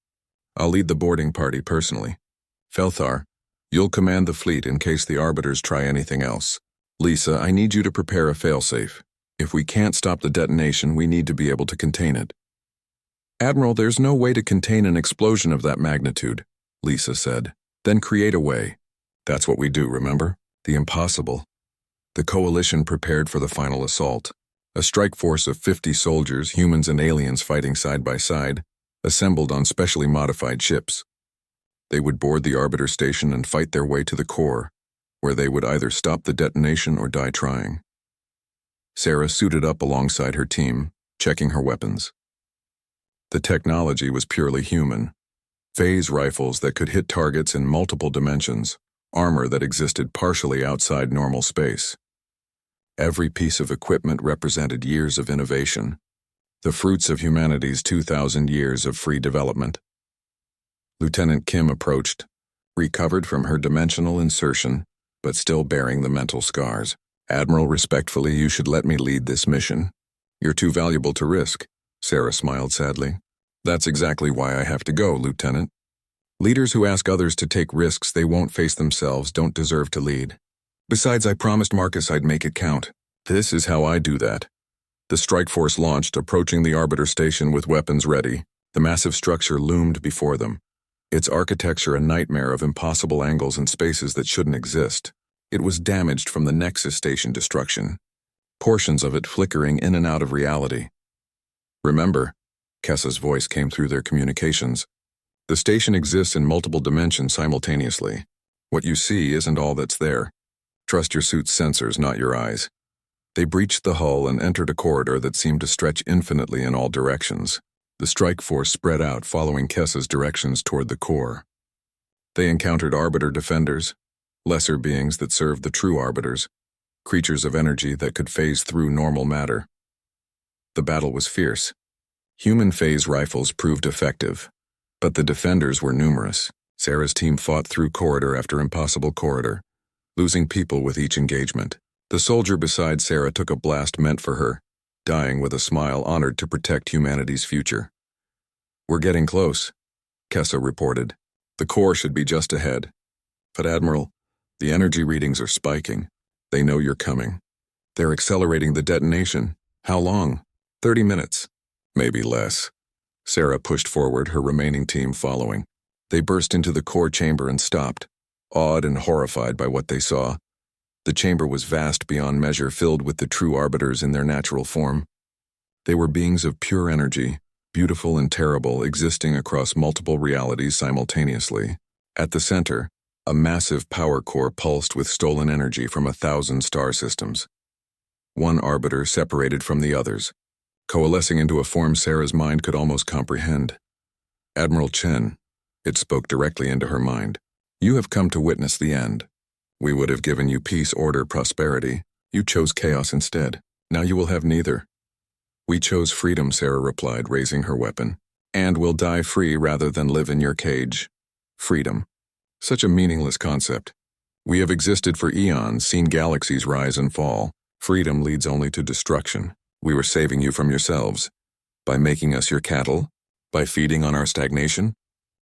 I'll lead the boarding party personally. Velthar, you'll command the fleet in case the Arbiters try anything else. Lisa, I need you to prepare a failsafe. If we can't stop the detonation, we need to be able to contain it." "Admiral, there's no way to contain an explosion of that magnitude," Lisa said. "Then create a way." "That's what we do, remember? The impossible." The Coalition prepared for the final assault. A strike force of 50 soldiers, humans and aliens fighting side by side, assembled on specially modified ships. They would board the Arbiter station and fight their way to the core, where they would either stop the detonation or die trying. Sarah suited up alongside her team, checking her weapons. The technology was purely human. Phase rifles that could hit targets in multiple dimensions, armor that existed partially outside normal space. Every piece of equipment represented years of innovation, the fruits of humanity's 2,000 years of free development. Lieutenant Kim approached, recovered from her dimensional insertion, but still bearing the mental scars. "Admiral, respectfully, you should let me lead this mission. You're too valuable to risk," Sarah smiled sadly. "That's exactly why I have to go, Lieutenant. Leaders who ask others to take risks they won't face themselves don't deserve to lead. Besides, I promised Marcus I'd make it count. This is how I do that." The strike force launched, approaching the Arbiter station with weapons ready. The massive structure loomed before them, its architecture a nightmare of impossible angles and spaces that shouldn't exist. It was damaged from the Nexus station destruction, portions of it flickering in and out of reality. "Remember," Kessa's voice came through their communications, "the station exists in multiple dimensions simultaneously. What you see isn't all that's there. Trust your suit's sensors, not your eyes." They breached the hull and entered a corridor that seemed to stretch infinitely in all directions. The strike force spread out, following Kessa's directions toward the core. They encountered Arbiter defenders, lesser beings that served the true Arbiters, creatures of energy that could phase through normal matter. The battle was fierce. Human phase rifles proved effective, but the defenders were numerous. Sarah's team fought through corridor after impossible corridor, losing people with each engagement. The soldier beside Sarah took a blast meant for her, dying with a smile, honored to protect humanity's future. "We're getting close," Kessa reported. "The core should be just ahead. But Admiral, the energy readings are spiking. They know you're coming. They're accelerating the detonation. How long?" 30 minutes. Maybe less." Sarah pushed forward, her remaining team following. They burst into the core chamber and stopped, awed and horrified by what they saw. The chamber was vast beyond measure, filled with the true Arbiters in their natural form. They were beings of pure energy, beautiful and terrible, existing across multiple realities simultaneously. At the center, a massive power core pulsed with stolen energy from 1,000 star systems. One Arbiter separated from the others, coalescing into a form Sarah's mind could almost comprehend. "Admiral Chen," it spoke directly into her mind, "you have come to witness the end. We would have given you peace, order, prosperity. You chose chaos instead. Now you will have neither." "We chose freedom," Sarah replied, raising her weapon. "And will die free rather than live in your cage." Freedom. Such a meaningless concept. We have existed for eons, seen galaxies rise and fall. Freedom leads only to destruction. We were saving you from yourselves. By making us your cattle? By feeding on our stagnation?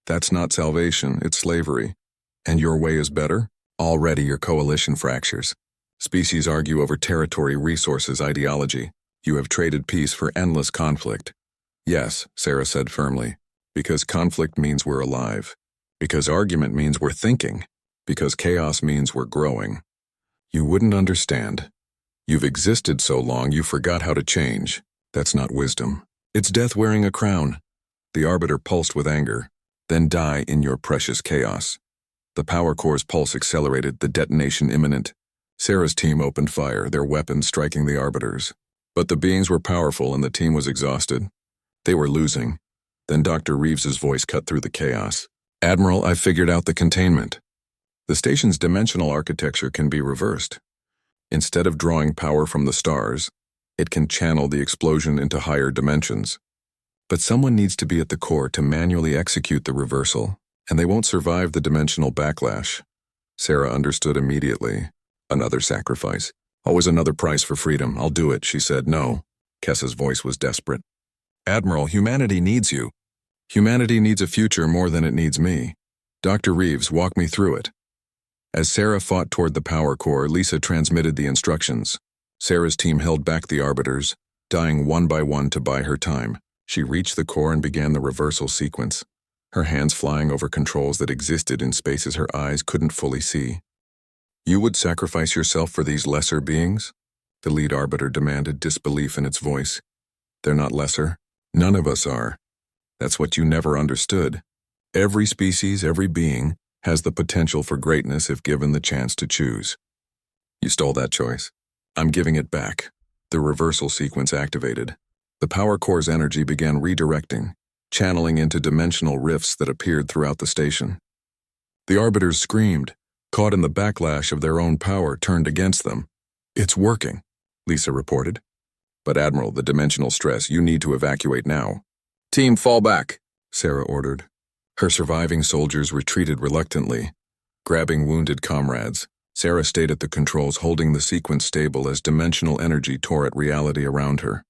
That's not salvation, it's slavery. And your way is better? Already your coalition fractures. Species argue over territory, resources, ideology. You have traded peace for endless conflict. "Yes," Sarah said firmly, "because conflict means we're alive. Because argument means we're thinking. Because chaos means we're growing. You wouldn't understand. You've existed so long you forgot how to change. That's not wisdom. It's death wearing a crown." The Arbiter pulsed with anger. "Then die in your precious chaos." The power core's pulse accelerated, the detonation imminent. Sarah's team opened fire, their weapons striking the Arbiters. But the beings were powerful and the team was exhausted. They were losing. Then Dr. Reeves's voice cut through the chaos. "Admiral, I've figured out the containment. The station's dimensional architecture can be reversed. Instead of drawing power from the stars, it can channel the explosion into higher dimensions. But someone needs to be at the core to manually execute the reversal, and they won't survive the dimensional backlash." Sarah understood immediately. Another sacrifice. Always another price for freedom. "I'll do it," she said. "No." Kessa's voice was desperate. "Admiral, humanity needs you. Humanity needs a future more than it needs me. Dr. Reeves, walk me through it." As Sarah fought toward the power core, Lisa transmitted the instructions. Sarah's team held back the Arbiters, dying one by one to buy her time. She reached the core and began the reversal sequence, her hands flying over controls that existed in spaces her eyes couldn't fully see. "You would sacrifice yourself for these lesser beings?" The lead Arbiter demanded, disbelief in its voice. "They're not lesser. None of us are. That's what you never understood. Every species, every being, has the potential for greatness if given the chance to choose. You stole that choice. I'm giving it back. The reversal sequence activated. The power core's energy began redirecting, channeling into dimensional rifts that appeared throughout the station. The arbiters screamed, caught in the backlash of their own power turned against them. It's working, Lisa reported. But Admiral, the dimensional stress, you need to evacuate now. Team, fall back, Sarah ordered. Her surviving soldiers retreated reluctantly. Grabbing wounded comrades, Sarah stayed at the controls holding the sequence stable as dimensional energy tore at reality around her.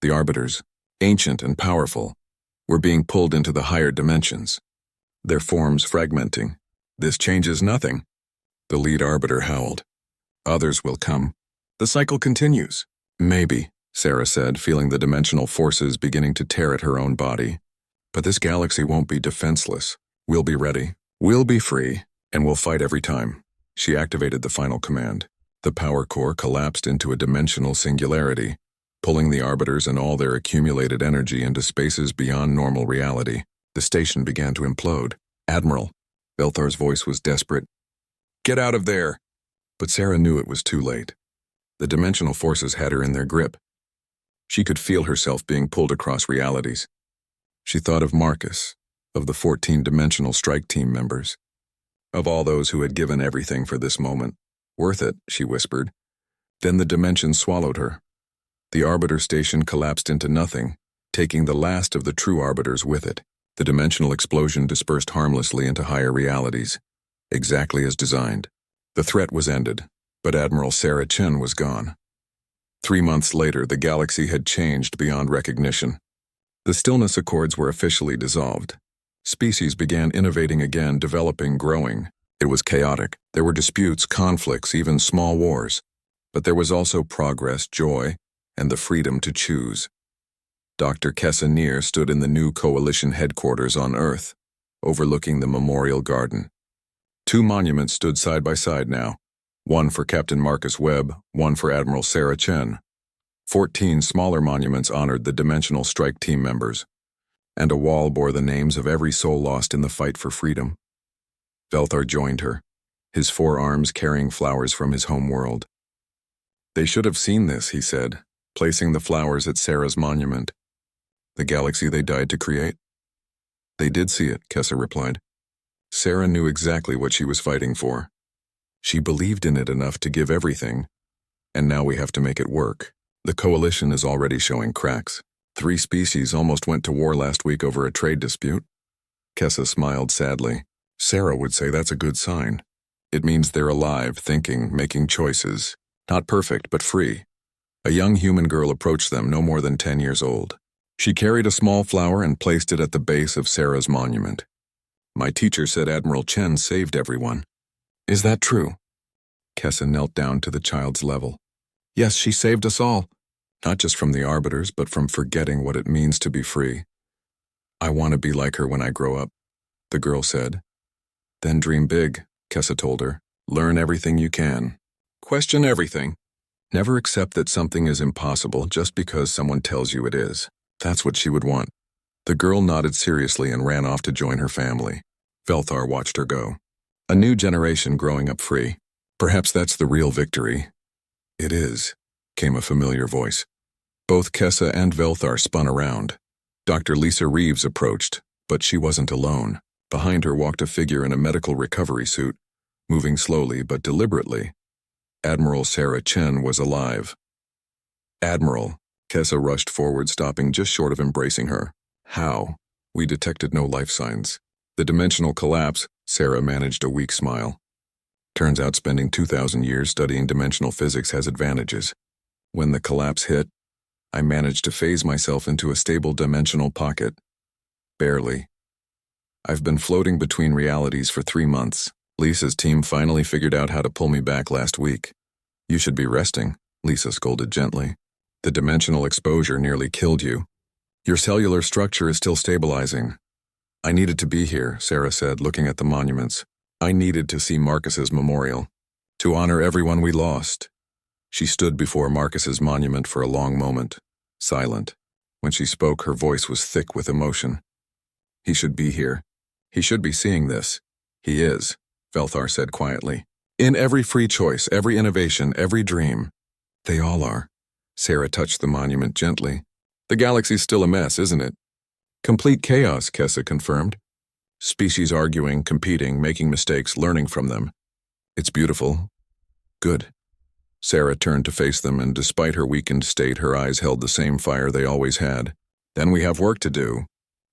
The arbiters, ancient and powerful, were being pulled into the higher dimensions, their forms fragmenting. This changes nothing. The lead arbiter howled. Others will come. The cycle continues. Maybe, Sarah said, feeling the dimensional forces beginning to tear at her own body. But this galaxy won't be defenseless. We'll be ready. We'll be free, and we'll fight every time. She activated the final command. The power core collapsed into a dimensional singularity, pulling the arbiters and all their accumulated energy into spaces beyond normal reality. The station began to implode. Admiral, Belthar's voice was desperate. Get out of there! But Sarah knew it was too late. The dimensional forces had her in their grip. She could feel herself being pulled across realities. She thought of Marcus, of the 14-dimensional strike team members, of all those who had given everything for this moment. Worth it, she whispered. Then the dimension swallowed her. The arbiter station collapsed into nothing, taking the last of the true arbiters with it. The dimensional explosion dispersed harmlessly into higher realities, exactly as designed. The threat was ended, but Admiral Sarah Chen was gone. 3 months later, the galaxy had changed beyond recognition. The Stillness Accords were officially dissolved. Species began innovating again, developing, growing. It was chaotic. There were disputes, conflicts, even small wars. But there was also progress, joy, and the freedom to choose. Dr. Kessa Neer stood in the new coalition headquarters on Earth, overlooking the memorial garden. 2 monuments stood side by side now, one for Captain Marcus Webb, one for Admiral Sarah Chen. 14 smaller monuments honored the dimensional strike team members, and a wall bore the names of every soul lost in the fight for freedom. Velthar joined her, his 4 arms carrying flowers from his home world. They should have seen this, he said, placing the flowers at Sarah's monument. The galaxy they died to create? They did see it, Kessa replied. Sarah knew exactly what she was fighting for. She believed in it enough to give everything, and now we have to make it work. The coalition is already showing cracks. 3 species almost went to war last week over a trade dispute. Kessa smiled sadly. Sarah would say that's a good sign. It means they're alive, thinking, making choices. Not perfect, but free. A young human girl approached them, no more than 10 years old. She carried a small flower and placed it at the base of Sarah's monument. My teacher said Admiral Chen saved everyone. Is that true? Kessa knelt down to the child's level. Yes, she saved us all. Not just from the arbiters, but from forgetting what it means to be free. I want to be like her when I grow up, the girl said. Then dream big, Kessa told her. Learn everything you can. Question everything. Never accept that something is impossible just because someone tells you it is. That's what she would want. The girl nodded seriously and ran off to join her family. Velthar watched her go. A new generation growing up free. Perhaps that's the real victory. It is, came a familiar voice. Both Kessa and Velthar spun around. Dr. Lisa Reeves approached, but she wasn't alone. Behind her walked a figure in a medical recovery suit, moving slowly but deliberately. Admiral Sarah Chen was alive. Admiral, Kessa rushed forward, stopping just short of embracing her. How? We detected no life signs. The dimensional collapse, Sarah managed a weak smile. Turns out spending 2,000 years studying dimensional physics has advantages. When the collapse hit, I managed to phase myself into a stable dimensional pocket. Barely. I've been floating between realities for 3 months. Lisa's team finally figured out how to pull me back last week. You should be resting, Lisa scolded gently. The dimensional exposure nearly killed you. Your cellular structure is still stabilizing. I needed to be here, Sarah said, looking at the monuments. I needed to see Marcus's memorial, to honor everyone we lost. She stood before Marcus's monument for a long moment, silent. When she spoke, her voice was thick with emotion. He should be here. He should be seeing this. He is, Velthar said quietly. In every free choice, every innovation, every dream. They all are. Sarah touched the monument gently. The galaxy's still a mess, isn't it? Complete chaos, Kessa confirmed. Species arguing, competing, making mistakes, learning from them. It's beautiful. Good. Sarah turned to face them, and despite her weakened state, her eyes held the same fire they always had. Then we have work to do.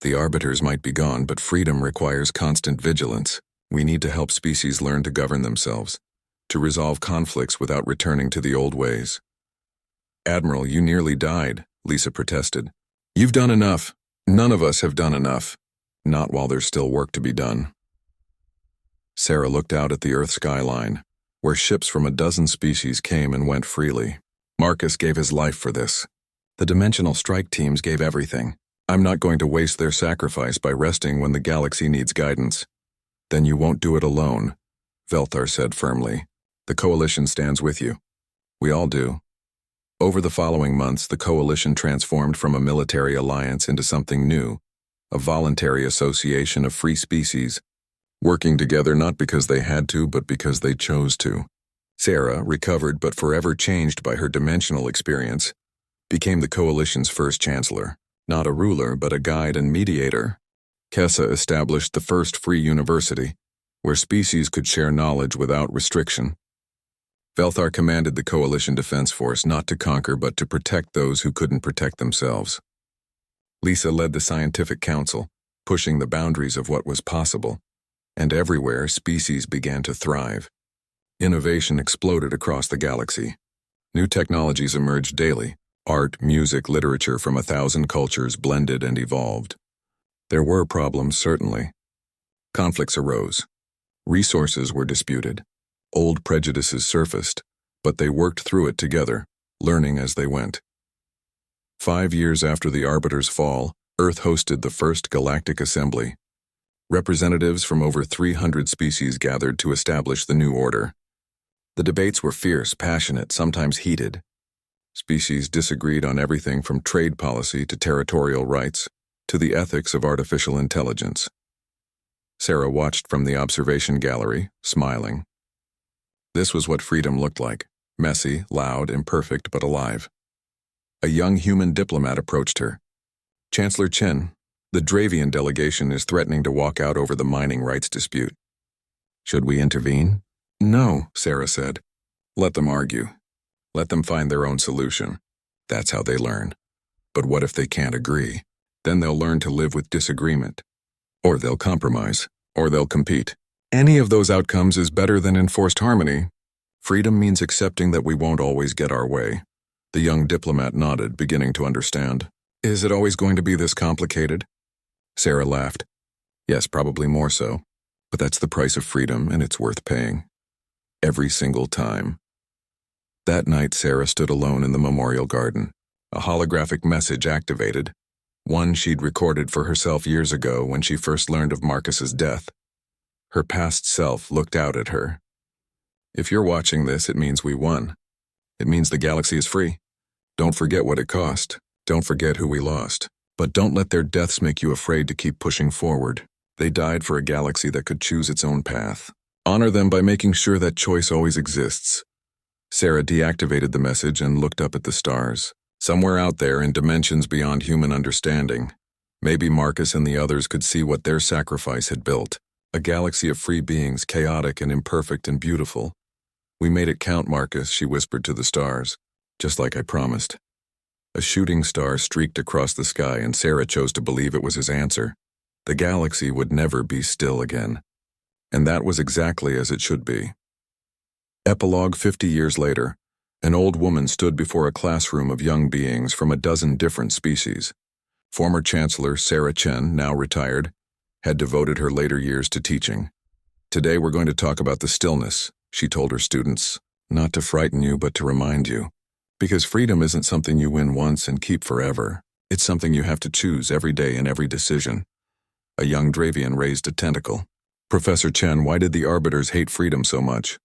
The arbiters might be gone, but freedom requires constant vigilance. We need to help species learn to govern themselves, to resolve conflicts without returning to the old ways. Admiral, you nearly died, Lisa protested. You've done enough. None of us have done enough. Not while there's still work to be done. Sarah looked out at the Earth skyline, where ships from a dozen species came and went freely. Marcus gave his life for this. The dimensional strike teams gave everything. I'm not going to waste their sacrifice by resting when the galaxy needs guidance. Then you won't do it alone, Velthar said firmly. The Coalition stands with you. We all do. Over the following months, the Coalition transformed from a military alliance into something new, a voluntary association of free species, working together not because they had to, but because they chose to. Sarah, recovered but forever changed by her dimensional experience, became the Coalition's first chancellor, not a ruler, but a guide and mediator. Kessa established the first free university, where species could share knowledge without restriction. Velthar commanded the Coalition Defense Force not to conquer but to protect those who couldn't protect themselves. Lisa led the Scientific Council, pushing the boundaries of what was possible, and everywhere species began to thrive. Innovation exploded across the galaxy. New technologies emerged daily. Art, music, literature from 1,000 cultures blended and evolved. There were problems, certainly. Conflicts arose. Resources were disputed. Old prejudices surfaced, but they worked through it together, learning as they went. 5 years after the Arbiter's fall, Earth hosted the first Galactic Assembly. Representatives from over 300 species gathered to establish the new order. The debates were fierce, passionate, sometimes heated. Species disagreed on everything from trade policy to territorial rights to the ethics of artificial intelligence. Sarah watched from the observation gallery, smiling. This was what freedom looked like, messy, loud, imperfect, but alive. A young human diplomat approached her. Chancellor Chen, the Dravian delegation is threatening to walk out over the mining rights dispute. Should we intervene? No, Sarah said. Let them argue. Let them find their own solution. That's how they learn. But what if they can't agree? Then they'll learn to live with disagreement. Or they'll compromise. Or they'll compete. Any of those outcomes is better than enforced harmony. Freedom means accepting that we won't always get our way. The young diplomat nodded, beginning to understand. Is it always going to be this complicated? Sarah laughed. Yes, probably more so. But that's the price of freedom, and it's worth paying. Every single time. That night, Sarah stood alone in the memorial garden. A holographic message activated. One she'd recorded for herself years ago when she first learned of Marcus's death. Her past self looked out at her. If you're watching this, it means we won. It means the galaxy is free. Don't forget what it cost. Don't forget who we lost. But don't let their deaths make you afraid to keep pushing forward. They died for a galaxy that could choose its own path. Honor them by making sure that choice always exists. Sarah deactivated the message and looked up at the stars. Somewhere out there in dimensions beyond human understanding, maybe Marcus and the others could see what their sacrifice had built. A galaxy of free beings, chaotic and imperfect and beautiful. We made it count, Marcus, she whispered to the stars, just like I promised. A shooting star streaked across the sky, and Sarah chose to believe it was his answer. The galaxy would never be still again. And that was exactly as it should be. Epilogue 50 years later, an old woman stood before a classroom of young beings from a dozen different species. Former Chancellor Sarah Chen, now retired, had devoted her later years to teaching. Today we're going to talk about the stillness, she told her students, not to frighten you but to remind you. Because freedom isn't something you win once and keep forever. It's something you have to choose every day in every decision. A young Dravian raised a tentacle. Professor Chen, why did the Arbiters hate freedom so much?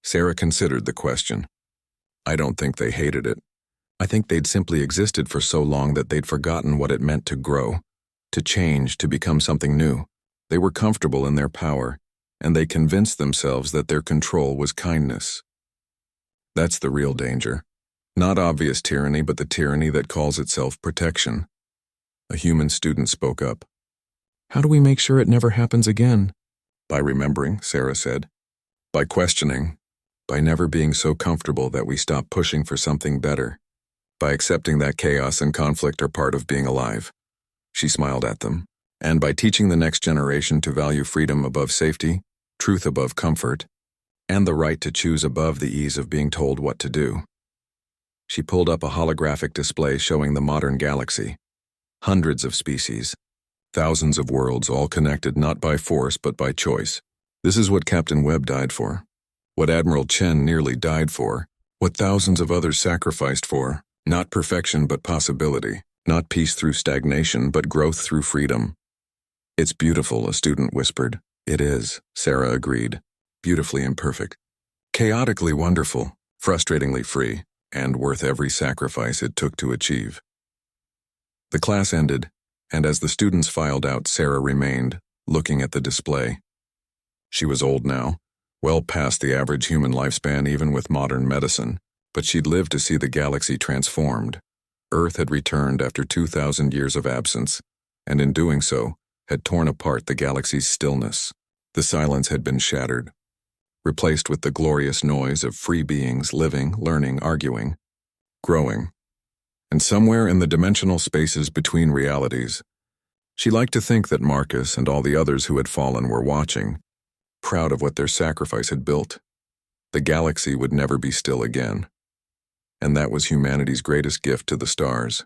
Sarah considered the question. I don't think they hated it. I think they'd simply existed for so long that they'd forgotten what it meant to grow, to change, to become something new. They were comfortable in their power, and they convinced themselves that their control was kindness. That's the real danger. Not obvious tyranny, but the tyranny that calls itself protection. A human student spoke up. "How do we make sure it never happens again?" "By remembering," Sarah said. "By questioning. By never being so comfortable that we stop pushing for something better. By accepting that chaos and conflict are part of being alive." She smiled at them. "And by teaching the next generation to value freedom above safety, truth above comfort, and the right to choose above the ease of being told what to do." She pulled up a holographic display showing the modern galaxy. Hundreds of species. Thousands of worlds, all connected not by force but by choice. This is what Captain Webb died for. What Admiral Chen nearly died for. What thousands of others sacrificed for. Not perfection but possibility. Not peace through stagnation but growth through freedom. "It's beautiful," a student whispered. "It is," Sarah agreed. "Beautifully imperfect. Chaotically wonderful. Frustratingly free. And worth every sacrifice it took to achieve." The class ended, and as the students filed out, Sarah remained, looking at the display. She was old now, well past the average human lifespan even with modern medicine, but she'd lived to see the galaxy transformed. Earth had returned after 2,000 years of absence, and in doing so, had torn apart the galaxy's stillness. The silence had been shattered, replaced with the glorious noise of free beings living, learning, arguing, growing. And somewhere in the dimensional spaces between realities, she liked to think that Marcus and all the others who had fallen were watching, proud of what their sacrifice had built. The galaxy would never be still again. And that was humanity's greatest gift to the stars.